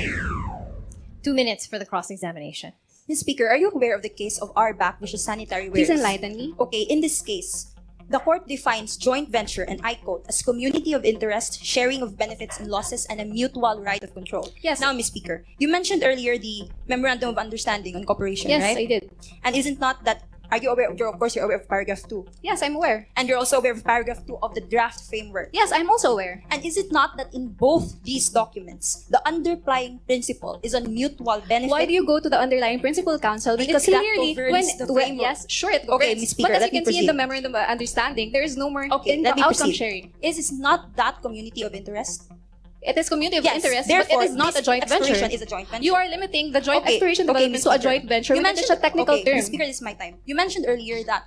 2 minutes for the cross-examination.
Ms. Speaker, are you aware of the case of RBAC, which is sanitary
Please
wares?
enlighten me.
Okay, in this case, the court defines joint venture, and I quote, as community of interest, sharing of benefits and losses, and a mutual right of control.
Yes.
Now, Ms. Speaker, you mentioned earlier the Memorandum of Understanding on Cooperation,
Yes,
right?
I did.
And isn't not that, are you aware, of course, you're aware of paragraph 2.
Yes, I'm aware.
And you're also aware of paragraph 2 of the draft framework.
Yes, I'm also aware.
And is it not that in both these documents, the underlying principle is on mutual benefit?
Why do you go to the underlying principle, Counsel? When
Because
it's
that
clearly,
governs the
when
framework.
yes, sure, it governs.
Okay, Ms. Speaker,
but as
let
you
me
can see in the
proceed.
memorandum of understanding, there is no more
Okay, let me
outcome
proceed.
sharing.
Is not that community of interest?
It is community of
Yes,
interest,
therefore,
but it is not
this
a joint venture.
exploration is a joint venture.
You are limiting the joint exploration
Okay,
development
Ms.
to a
Speaker.
joint venture.
You
Which is
mentioned
a technical
okay,
term.
Ms. Speaker, this is my time. You mentioned earlier that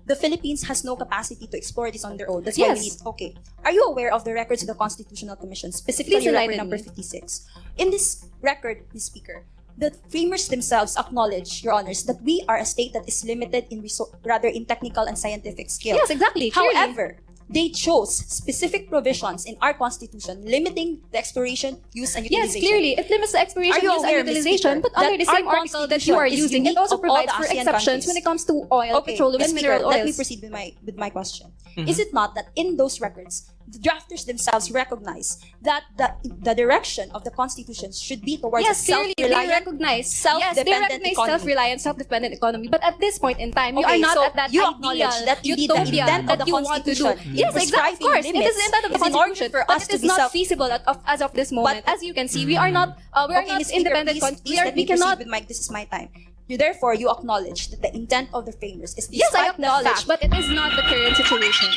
the Philippines has no capacity to explore this on their own. That's why we need.
Yes.
Okay. Are you aware of the records of the Constitutional Commission, specifically
Please
record
enlighten
number
me.
56? In this record, Ms. Speaker, the framers themselves acknowledge, Your Honors, that we are a state that is limited in rather in technical and scientific skill.
Yes, exactly. Clearly.
However, they chose specific provisions in our Constitution limiting the exploration, use, and
Yes,
utilization.
clearly, it limits the exploration,
Are you
use,
aware,
and
Ms.
utilization,
Speaker,
but under the
that
same
our
article that you are
Constitution is
using, it
unique
also
of all
provides
the
for
ASEAN
exceptions
countries.
when it comes to oil, petroleum,
Ms.
and
Speaker,
mineral
let me
oils.
proceed with my question.
Mhm.
Is it not that in those records, the drafters themselves recognize that the direction of the Constitution should be towards
Yes,
a
clearly, they
self-reliant,
recognize
self-dependent economy?
self-reliant, self-dependent economy. But at this point in time, you
Okay,
are not
so
at that
you
ideal
acknowledge that indeed the
utopia
intent of
that
the
you want to do.
Constitution
Yes, exactly. Of
prescribing
course, it is
limits
the intent of the
is in order
Constitution,
for
but
us
it
to
is
be
not
self-
feasible as of this moment. As you can see, we are not
Okay, Ms. Speaker,
independent.
please let
We
me proceed
cannot.
with this is my time. Therefore, you acknowledge that the intent of the framers is
Yes, I
despite the
acknowledge,
fact
but it is not the current situation.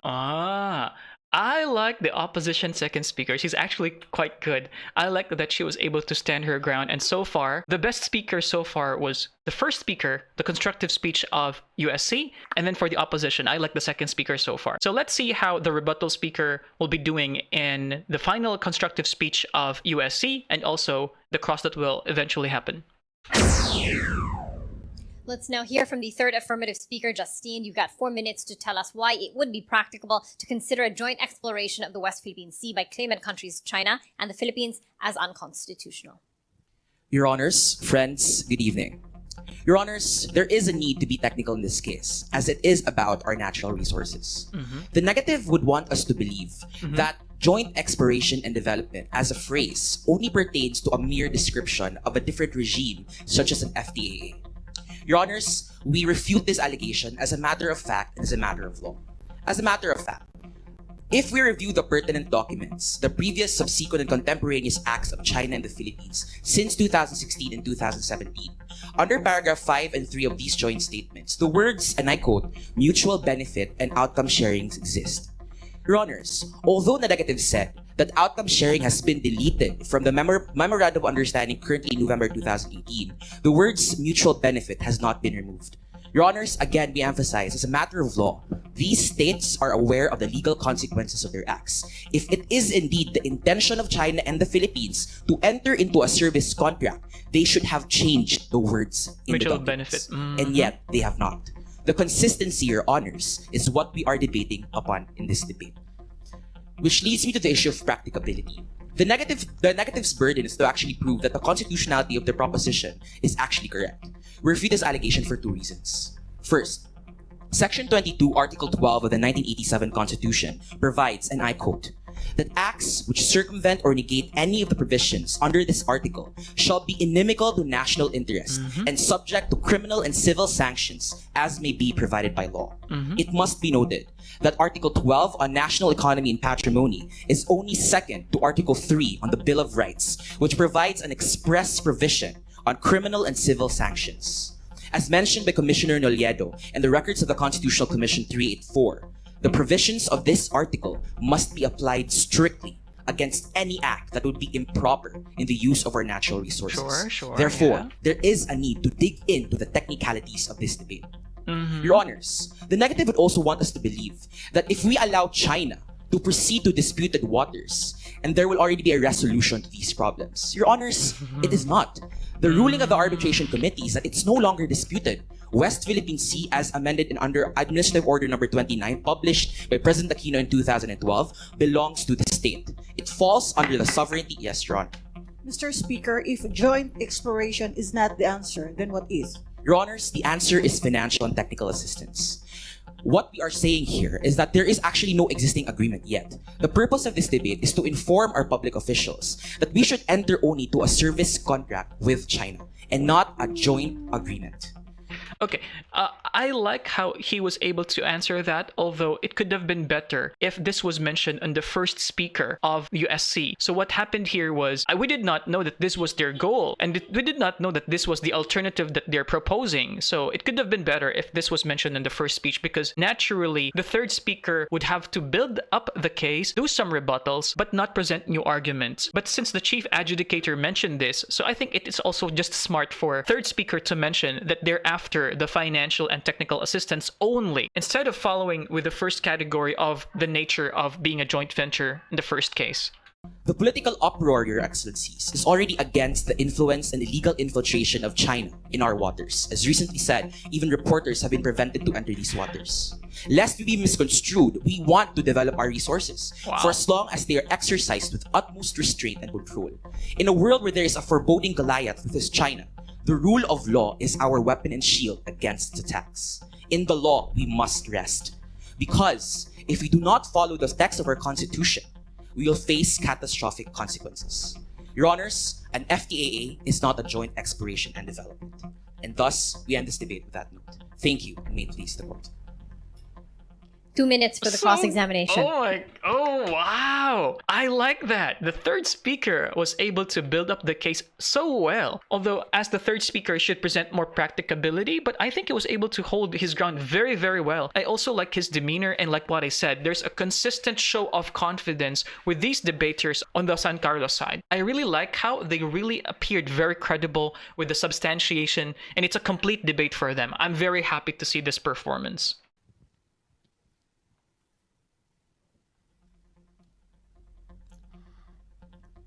Ah, I like the opposition second speaker. She's actually quite good. I like that she was able to stand her ground. And so far, the best speaker so far was the first speaker, the constructive speech of USC. And then for the opposition, I like the second speaker so far. So let's see how the rebuttal speaker will be doing in the final constructive speech of USC and also the cross that will eventually happen.
Let's now hear from the third affirmative speaker, Justine. You've got 4 minutes to tell us why it would be practicable to consider a joint exploration of the West Philippine Sea by claimant countries China and the Philippines as unconstitutional.
Your Honors, friends, good evening. Your Honors, there is a need to be technical in this case, as it is about our natural resources. The negative would want us to believe that joint exploration and development as a phrase only pertains to a mere description of a different regime, such as an FTAA. Your Honors, we refute this allegation as a matter of fact and as a matter of law. As a matter of fact, if we review the pertinent documents, the previous, subsequent, and contemporaneous acts of China and the Philippines since 2016 and 2017, under paragraph 5 and 3 of these joint statements, the words, and I quote, mutual benefit and outcome sharings exist. Your Honors, although the negative said that outcome sharing has been deleted from the Memorandum of Understanding currently in November 2018, the words mutual benefit has not been removed. Your Honors, again, we emphasize, as a matter of law, these states are aware of the legal consequences of their acts. If it is indeed the intention of China and the Philippines to enter into a service contract, they should have changed the words in
Mutual
the
benefit.
documents. And yet, they have not. The consistency, Your Honors, is what we are debating upon in this debate. Which leads me to the issue of practicability. The negative's burden is to actually prove that the constitutionality of the proposition is actually correct. We refute this allegation for 2 reasons. First, Section 22, Article 12 of the 1987 Constitution provides, and I quote, that acts which circumvent or negate any of the provisions under this article shall be inimical to national interest and subject to criminal and civil sanctions as may be provided by law. It must be noted that Article 12 on national economy and patrimony is only second to Article 3 on the Bill of Rights, which provides an express provision on criminal and civil sanctions. As mentioned by Commissioner Noliedo and the records of the Constitutional Commission 384, the provisions of this article must be applied strictly against any act that would be improper in the use of our natural resources.
Sure,
Therefore, there is a need to dig into the technicalities of this debate. Your Honors, the negative would also want us to believe that if we allow China to proceed to disputed waters, and there will already be a resolution to these problems. Your Honors, it is not. The ruling of the arbitration committee is that it's no longer disputed. West Philippine Sea, as amended in under Administrative Order Number 29, published by President Aquino in 2012, belongs to the state. It falls under the sovereignty, yes, Your Honor.
Mr. Speaker, if joint exploration is not the answer, then what is?
Your Honors, the answer is financial and technical assistance. What we are saying here is that there is actually no existing agreement yet. The purpose of this debate is to inform our public officials that we should enter only to a service contract with China and not a joint agreement.
Okay, I like how he was able to answer that, although it could have been better if this was mentioned on the first speaker of USC. So what happened here was, we did not know that this was their goal, and we did not know that this was the alternative that they're proposing. So it could have been better if this was mentioned in the first speech, because naturally, the third speaker would have to build up the case, do some rebuttals, but not present new arguments. But since the chief adjudicator mentioned this, so I think it is also just smart for third speaker to mention that they're after the financial and technical assistance only, instead of following with the first category of the nature of being a joint venture in the first case.
The political uproar, Your Excellencies, is already against the influence and illegal infiltration of China in our waters. As recently said, even reporters have been prevented to enter these waters. Lest we be misconstrued, we want to develop our resources for as long as they are exercised with utmost restraint and control. In a world where there is a foreboding Goliath with China, the rule of law is our weapon and shield against attacks. In the law, we must rest. Because if we do not follow the text of our Constitution, we will face catastrophic consequences. Your Honors, an FTAA is not a joint exploration and development. And thus, we end this debate with that note. Thank you, and may it please the court.
2 minutes for the cross-examination.
Oh, wow. I like that. The third speaker was able to build up the case so well. Although, as the third speaker, should present more practicability, but I think he was able to hold his ground very, very well. I also like his demeanor, and like what I said, there's a consistent show of confidence with these debaters on the San Carlos side. I really like how they really appeared very credible with the substantiation, and it's a complete debate for them. I'm very happy to see this performance.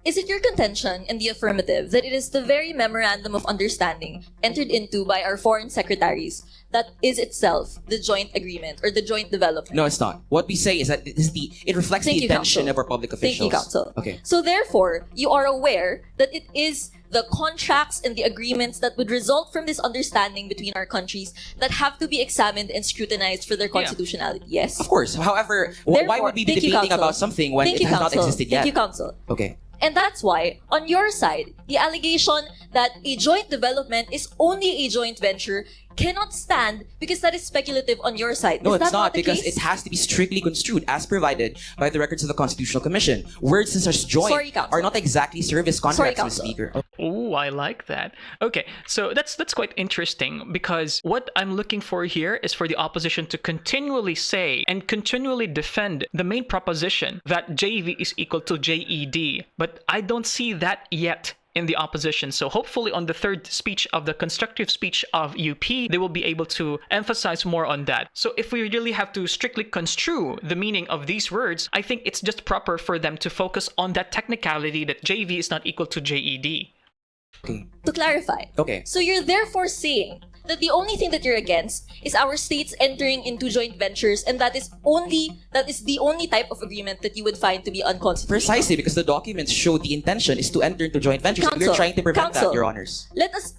Is it your contention in the affirmative that it is the very memorandum of understanding entered into by our foreign secretaries that is itself the joint agreement or the joint development?
No, it's not. What we say is that it reflects the intention of our public officials.
Thank you, Counsel.
Okay.
So therefore, you are aware that it is the contracts and the agreements that would result from this understanding between our countries that have to be examined and scrutinized for their constitutionality. Yes?
Of course. However, why would we be debating about something when it has not existed yet?
Thank you, Counsel.
Okay.
And that's why, on your side, the allegation that a joint development is only a joint venture cannot stand because that is speculative on your side.
No,
is
it's
that
not,
the
because
case?
it has to be strictly construed as provided by the records of the Constitutional Commission. Words such as joint are not exactly service contracts, Mr. Speaker.
Oh, I like that. Okay, so that's quite interesting, because what I'm looking for here is for the opposition to continually say and continually defend the main proposition that JV is equal to JED, but I don't see that yet in the opposition. So hopefully on the third speech of the constructive speech of UP, they will be able to emphasize more on that. So if we really have to strictly construe the meaning of these words, I think it's just proper for them to focus on that technicality that JV is not equal to JED.
Okay.
To clarify.
Okay.
So you're therefore saying that the only thing that you're against is our states entering into joint ventures, and that is the only type of agreement that you would find to be unconstitutional.
Precisely, because the documents show the intention is to enter into joint ventures.
Counsel,
We're trying to prevent
Counsel,
that, Your Honors.
Let us,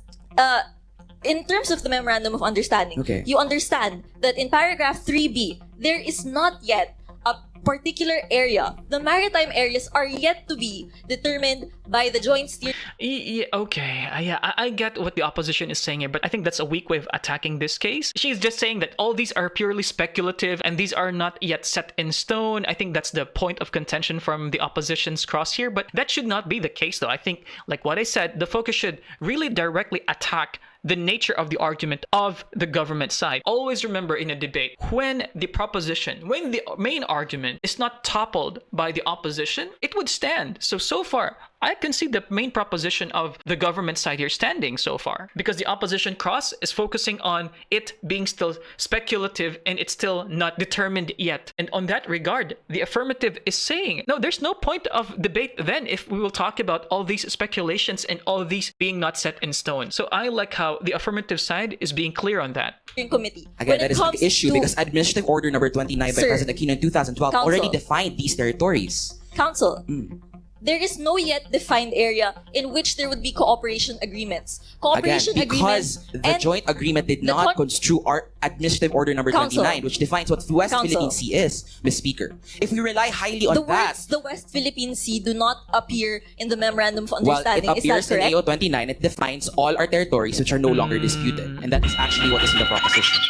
in terms of the memorandum of understanding,
Okay.
you understand that in paragraph 3B, there is not yet a particular area. The maritime areas are yet to be determined by the joint steering.
Yeah, okay. I get what the opposition is saying here, but I think that's a weak way of attacking this case. She's just saying that all these are purely speculative and these are not yet set in stone. I think that's the point of contention from the opposition's cross here, but that should not be the case, though. I think, like what I said, the focus should really directly attack the nature of the argument of the government side. Always remember in a debate, when the main argument is not toppled by the opposition, it would stand. So far, I can see the main proposition of the government side here standing so far, because the opposition cross is focusing on it being still speculative and it's still not determined yet. And on that regard, the affirmative is saying, no, there's no point of debate then if we will talk about all these speculations and all these being not set in stone. So I like how the affirmative side is being clear on that.
Committee.
Again, that is the issue, because Administrative Order number 29 by
Sir,
President Aquino in 2012
Counsel.
already defined these territories.
Counsel, there is no yet defined area in which there would be cooperation agreements. Cooperation
Again, because
agreements
the
and
joint agreement did not construe our Administrative Order number
Council.
29, which defines what West
Council.
Philippine Sea is, Ms. Speaker. If we rely highly on
the
that,
words the West Philippine Sea do not appear in the Memorandum of
well, it
Understanding.
appears
Is that
in
correct?
AO 29. It defines all our territories which are no longer disputed, and that is actually what is in the proposition.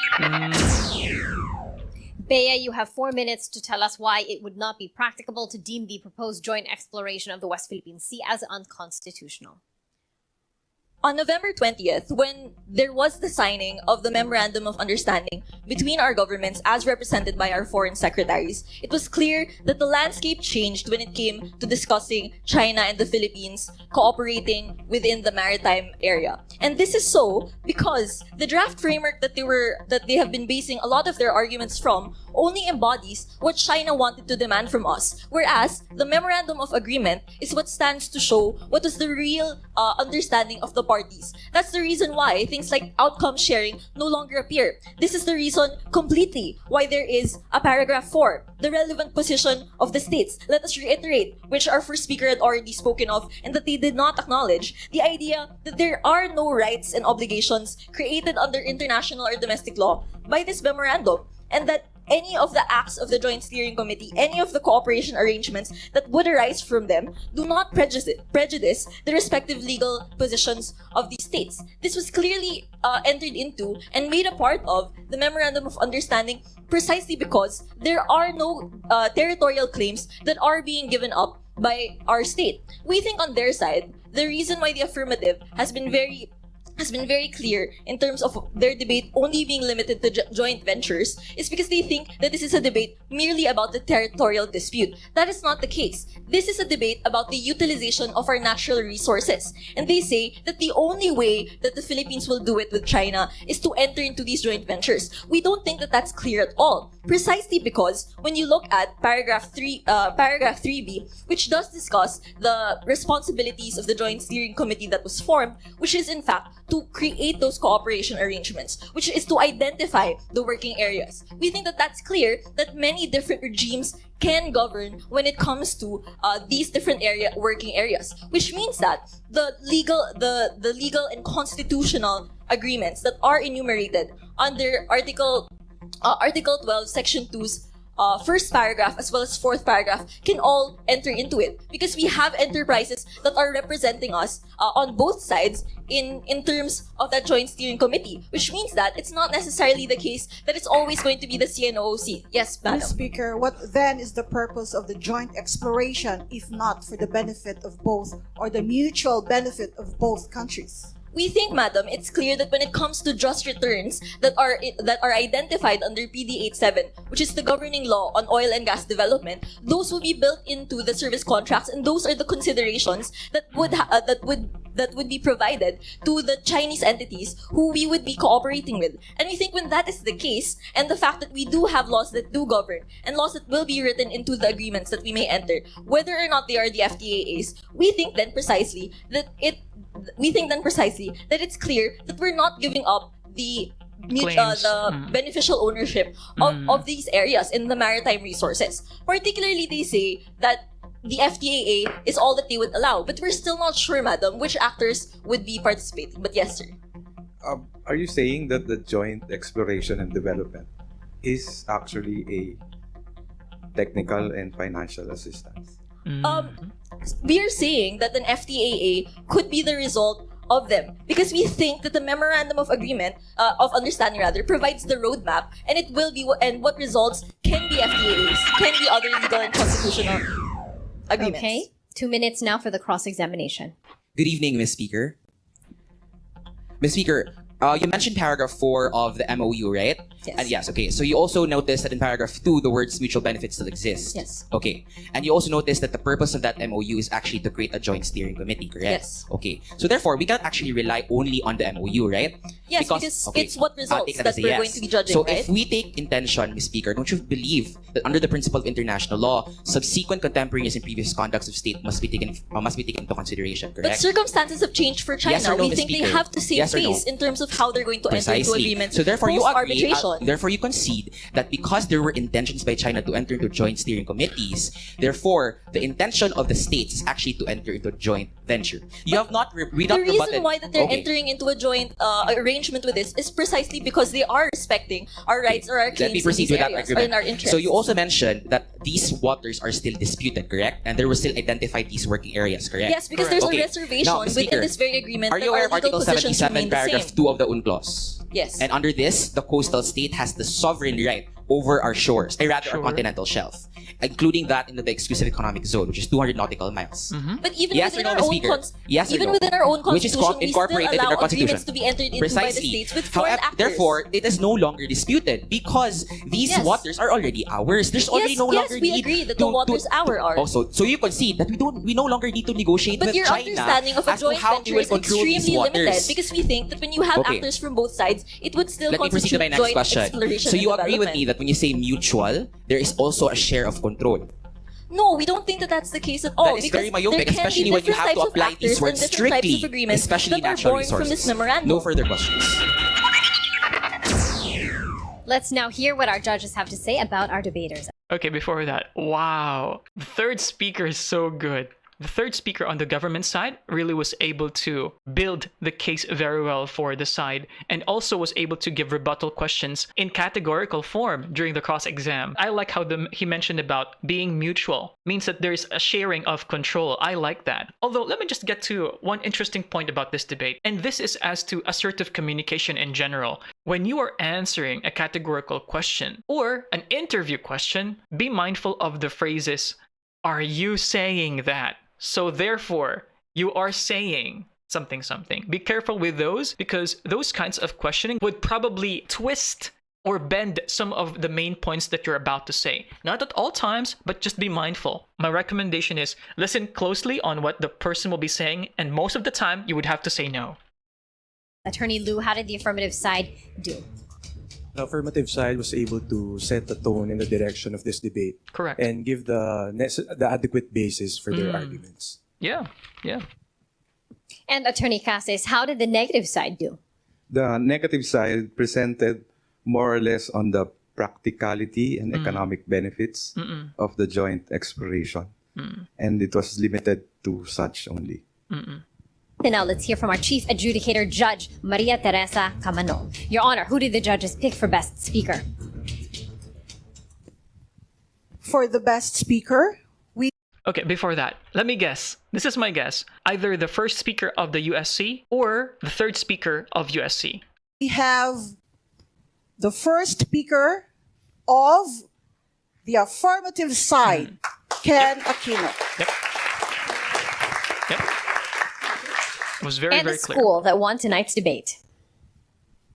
Bea, you have 4 minutes to tell us why it would not be practicable to deem the proposed joint exploration of the West Philippine Sea as unconstitutional.
On November 20th, when there was the signing of the Memorandum of Understanding between our governments as represented by our foreign secretaries, it was clear that the landscape changed when it came to discussing China and the Philippines cooperating within the maritime area. And this is so because the draft framework that they have been basing a lot of their arguments from only embodies what China wanted to demand from us, whereas the Memorandum of Agreement is what stands to show what was the real understanding of the parties. That's the reason why things like outcome sharing no longer appear. This is the reason completely why there is a paragraph 4, the relevant position of the states. Let us reiterate, which our first speaker had already spoken of, and that they did not acknowledge, the idea that there are no rights and obligations created under international or domestic law by this memorandum, and that any of the acts of the Joint Steering Committee, any of the cooperation arrangements that would arise from them do not prejudice the respective legal positions of these states. This was clearly entered into and made a part of the Memorandum of Understanding precisely because there are no territorial claims that are being given up by our state. We think on their side, the reason why the affirmative has been very clear in terms of their debate only being limited to joint ventures is because they think that this is a debate merely about the territorial dispute. That is not the case. This is a debate about the utilization of our natural resources. And they say that the only way that the Philippines will do it with China is to enter into these joint ventures. We don't think that that's clear at all. Precisely because when you look at paragraph 3B, which does discuss the responsibilities of the Joint Steering Committee that was formed, which is in fact to create those cooperation arrangements, which is to identify the working areas. We think that that's clear that many different regimes can govern when it comes to these different working areas, which means that the legal and constitutional agreements that are enumerated under Article 12, Section 2's first paragraph as well as fourth paragraph can all enter into it because we have enterprises that are representing us on both sides in terms of that Joint Steering Committee, which means that it's not necessarily the case that it's always going to be the CNOOC. Yes, Madam.
Mr. Speaker, what then is the purpose of the joint exploration if not for the benefit of both or the mutual benefit of both countries?
We think, Madam, it's clear that when it comes to just returns that are identified under PD 87, which is the governing law on oil and gas development, those will be built into the service contracts, and those are the considerations that would be provided to the Chinese entities who we would be cooperating with. And we think when that is the case, and the fact that we do have laws that do govern and laws that will be written into the agreements that we may enter, whether or not they are the FTAAs, we think then precisely that it's clear that we're not giving up the beneficial ownership of these areas in the maritime resources. Particularly, they say that the FTAA is all that they would allow, but we're still not sure, Madam, which actors would be participating. But yes, sir.
Are you saying that the joint exploration and development is actually a technical and financial assistance?
We are saying that an FTAA could be the result of them because we think that the Memorandum of Agreement of Understanding provides the roadmap, and it will be and what results can be FTAAs, can be other legal and constitutional agreements.
Okay, 2 minutes now for the cross-examination.
Good evening, Ms. Speaker. Ms. Speaker, you mentioned paragraph 4 of the MOU, right?
Yes.
And yes, okay. So you also noticed that in paragraph 2, the words mutual benefits still exist.
Yes.
Okay. And you also noticed that the purpose of that MOU is actually to create a joint steering committee, correct?
Yes.
Okay. So therefore, we can't actually rely only on the MOU, right?
Yes, because it's what results
take that
that
as a
we're
yes.
going to be judging,
So
right?
if we take intention, Ms. Speaker, don't you believe that under the principle of international law, subsequent contemporaneous and previous conducts of state must be taken into consideration,
But
correct?
circumstances have changed for China.
Yes or no,
We
Ms.
think they
Speaker?
have to save
Yes or no?
face in terms of how they're going to enter into
Precisely.
agreements
So therefore you agree,
post-arbitration.
therefore you concede that because there were intentions by China to enter into joint steering committees, therefore the intention of the states is actually to enter into a joint venture. You have not
The
rebutted.
reason why that they're
Okay.
entering into a joint arrangement with this is precisely because they are respecting our rights or our
Let me
claims in
proceed
these
with that
areas or
argument.
in our interests.
So you also mentioned that these waters are still disputed, correct? And there were still identified these working areas, correct?
Yes, because there's
Okay.
a reservation
Now,
within
Speaker,
this very agreement
are
that
you aware
our
of
legal
Article
positions
77,
remain the
paragraph
same.
2 of the UNCLOS?
Yes.
And under this, the coastal state has the sovereign right over our shores, or rather
Sure.
our continental shelf, including that into the exclusive economic zone, which is 200 nautical miles.
But even
Yes or
within
no,
our
Ms.
own
Speaker? Yes or
even
no?
within our own
Which is
constitution, we still
incorporated in our
allow
constitution.
agreements to be entered into by the
Precisely.
states with foreign
However,
actors.
therefore, it is no longer disputed because these
Yes.
waters are already ours. There's already
Yes,
no
yes,
longer
we
need
agree that
to,
the waters are ours.
Also, so you concede that we no longer need to negotiate
But
with
your
China
understanding of a
as to
joint
how we
venture
will
is
control these
extremely limited
waters.
because we think that when you have
Okay.
actors from both sides, it would still
Let me proceed to
constitute
my next
joint
question.
exploration
So
and
you agree with
development.
me that when you say mutual, there is also a share of control.
No, we don't think that that's the case at all.
That is
because
very myopic,
there can
especially
be
when you
different
have to
types of
apply
actors
these words
and different types
strictly,
of agreements
especially
that are
natural
born from this
resources.
memorandum.
No further questions.
Let's now hear what our judges have to say about our debaters.
Okay, before that, wow. The third speaker is so good. The third speaker on the government side really was able to build the case very well for the side and also was able to give rebuttal questions in categorical form during the cross-exam. I like how he mentioned about being mutual. Means that there's a sharing of control. I like that. Although, let me just get to one interesting point about this debate. And this is as to assertive communication in general. When you are answering a categorical question or an interview question, be mindful of the phrases, "Are you saying that?" So therefore, you are saying something. Be careful with those because those kinds of questioning would probably twist or bend some of the main points that you're about to say. Not at all times, but just be mindful. My recommendation is listen closely on what the person will be saying, and most of the time, you would have to say no.
Attorney Lou, how did the affirmative side do?
The affirmative side was able to set the tone and the direction of this debate.
Correct.
And give the adequate basis for their arguments.
Yeah.
And Attorney Cases, how did the negative side do?
The negative side presented more or less on the practicality and economic benefits of the joint exploration. And it was limited to such only.
And now let's hear from our Chief Adjudicator Judge, Maria Teresa Camano. Your Honor, who did the judges pick for Best Speaker?
For the best speaker,
Okay, before that, let me guess. This is my guess. Either the first speaker of the USC or the third speaker of USC.
we have the first speaker of the affirmative side, Ken Aquino.
It was very,
and
very
the
clear.
school that won tonight's debate.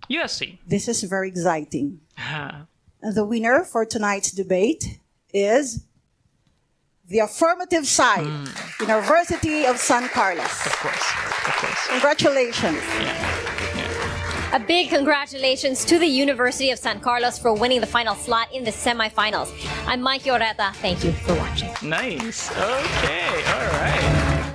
USC.
This is very exciting. And the winner for tonight's debate is the affirmative side, University of San Carlos.
Of course.
Congratulations.
A big congratulations to the University of San Carlos for winning the final slot in the semifinals. I'm Mike Oreta. Thank you for watching.
Nice. Okay. All right.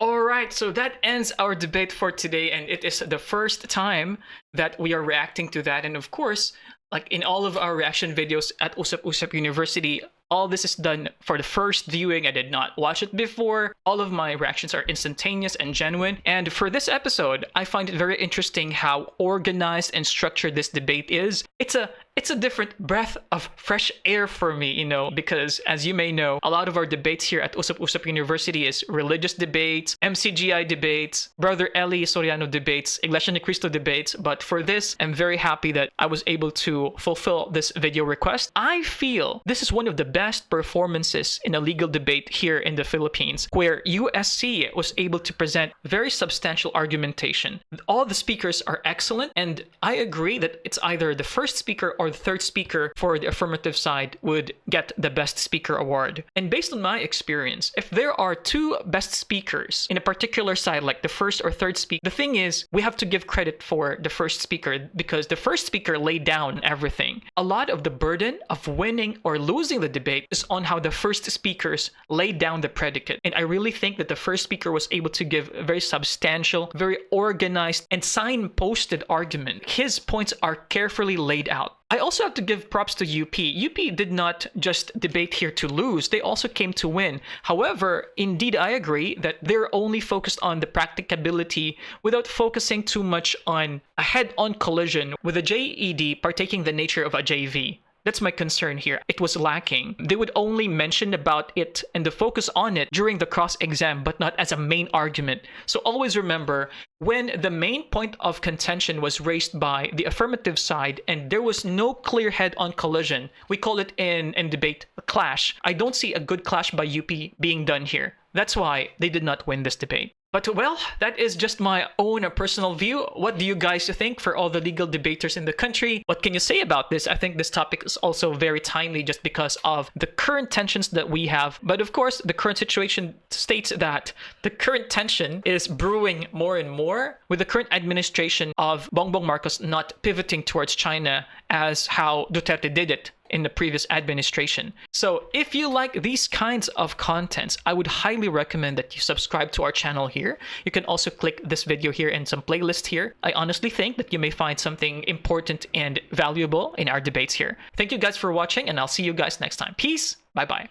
All right. So that ends our debate for today. And it is the first time that we are reacting to that. And of course, like in all of our reaction videos at Usap Usap University, all this is done for the first viewing. I did not watch it before. All of my reactions are instantaneous and genuine. And for this episode, I find it very interesting how organized and structured this debate is. It's a different breath of fresh air for me, because as you may know, a lot of our debates here at Usap Usap University is religious debates, MCGI debates, Brother Eli Soriano debates, Iglesia Ni Cristo debates. But for this, I'm very happy that I was able to fulfill this video request. I feel this is one of the best performances in a legal debate here in the Philippines, where USC was able to present very substantial argumentation. All the speakers are excellent, and I agree that it's either the first speaker or or the third speaker for the affirmative side would get the best speaker award. And based on my experience, if there are two best speakers in a particular side, like the first or third speaker, the thing is, we have to give credit for the first speaker because the first speaker laid down everything. A lot of the burden of winning or losing the debate is on how the first speakers laid down the predicate. And I really think that the first speaker was able to give a very substantial, very organized, and signposted argument. His points are carefully laid out. I also have to give props to UP. UP did not just debate here to lose, they also came to win. However, indeed I agree that they're only focused on the practicability without focusing too much on a head-on collision with a JED partaking the nature of a JV. That's my concern here. It was lacking. They would only mention about it and the focus on it during the cross-exam, but not as a main argument. So always remember, when the main point of contention was raised by the affirmative side and there was no clear head-on collision, we call it in debate a clash. I don't see a good clash by UP being done here. That's why they did not win this debate. But well, that is just my own personal view. What do you guys think for all the legal debaters in the country? What can you say about this? I think this topic is also very timely just because of the current tensions that we have. But of course, the current situation states that the current tension is brewing more and more with the current administration of Bongbong Marcos not pivoting towards China as how Duterte did it in the previous administration. So if you like these kinds of contents, I would highly recommend that you subscribe to our channel here. You can also click this video here and some playlist here. I honestly think that you may find something important and valuable in our debates here. Thank you guys for watching, and I'll see you guys next time. Peace. Bye-bye.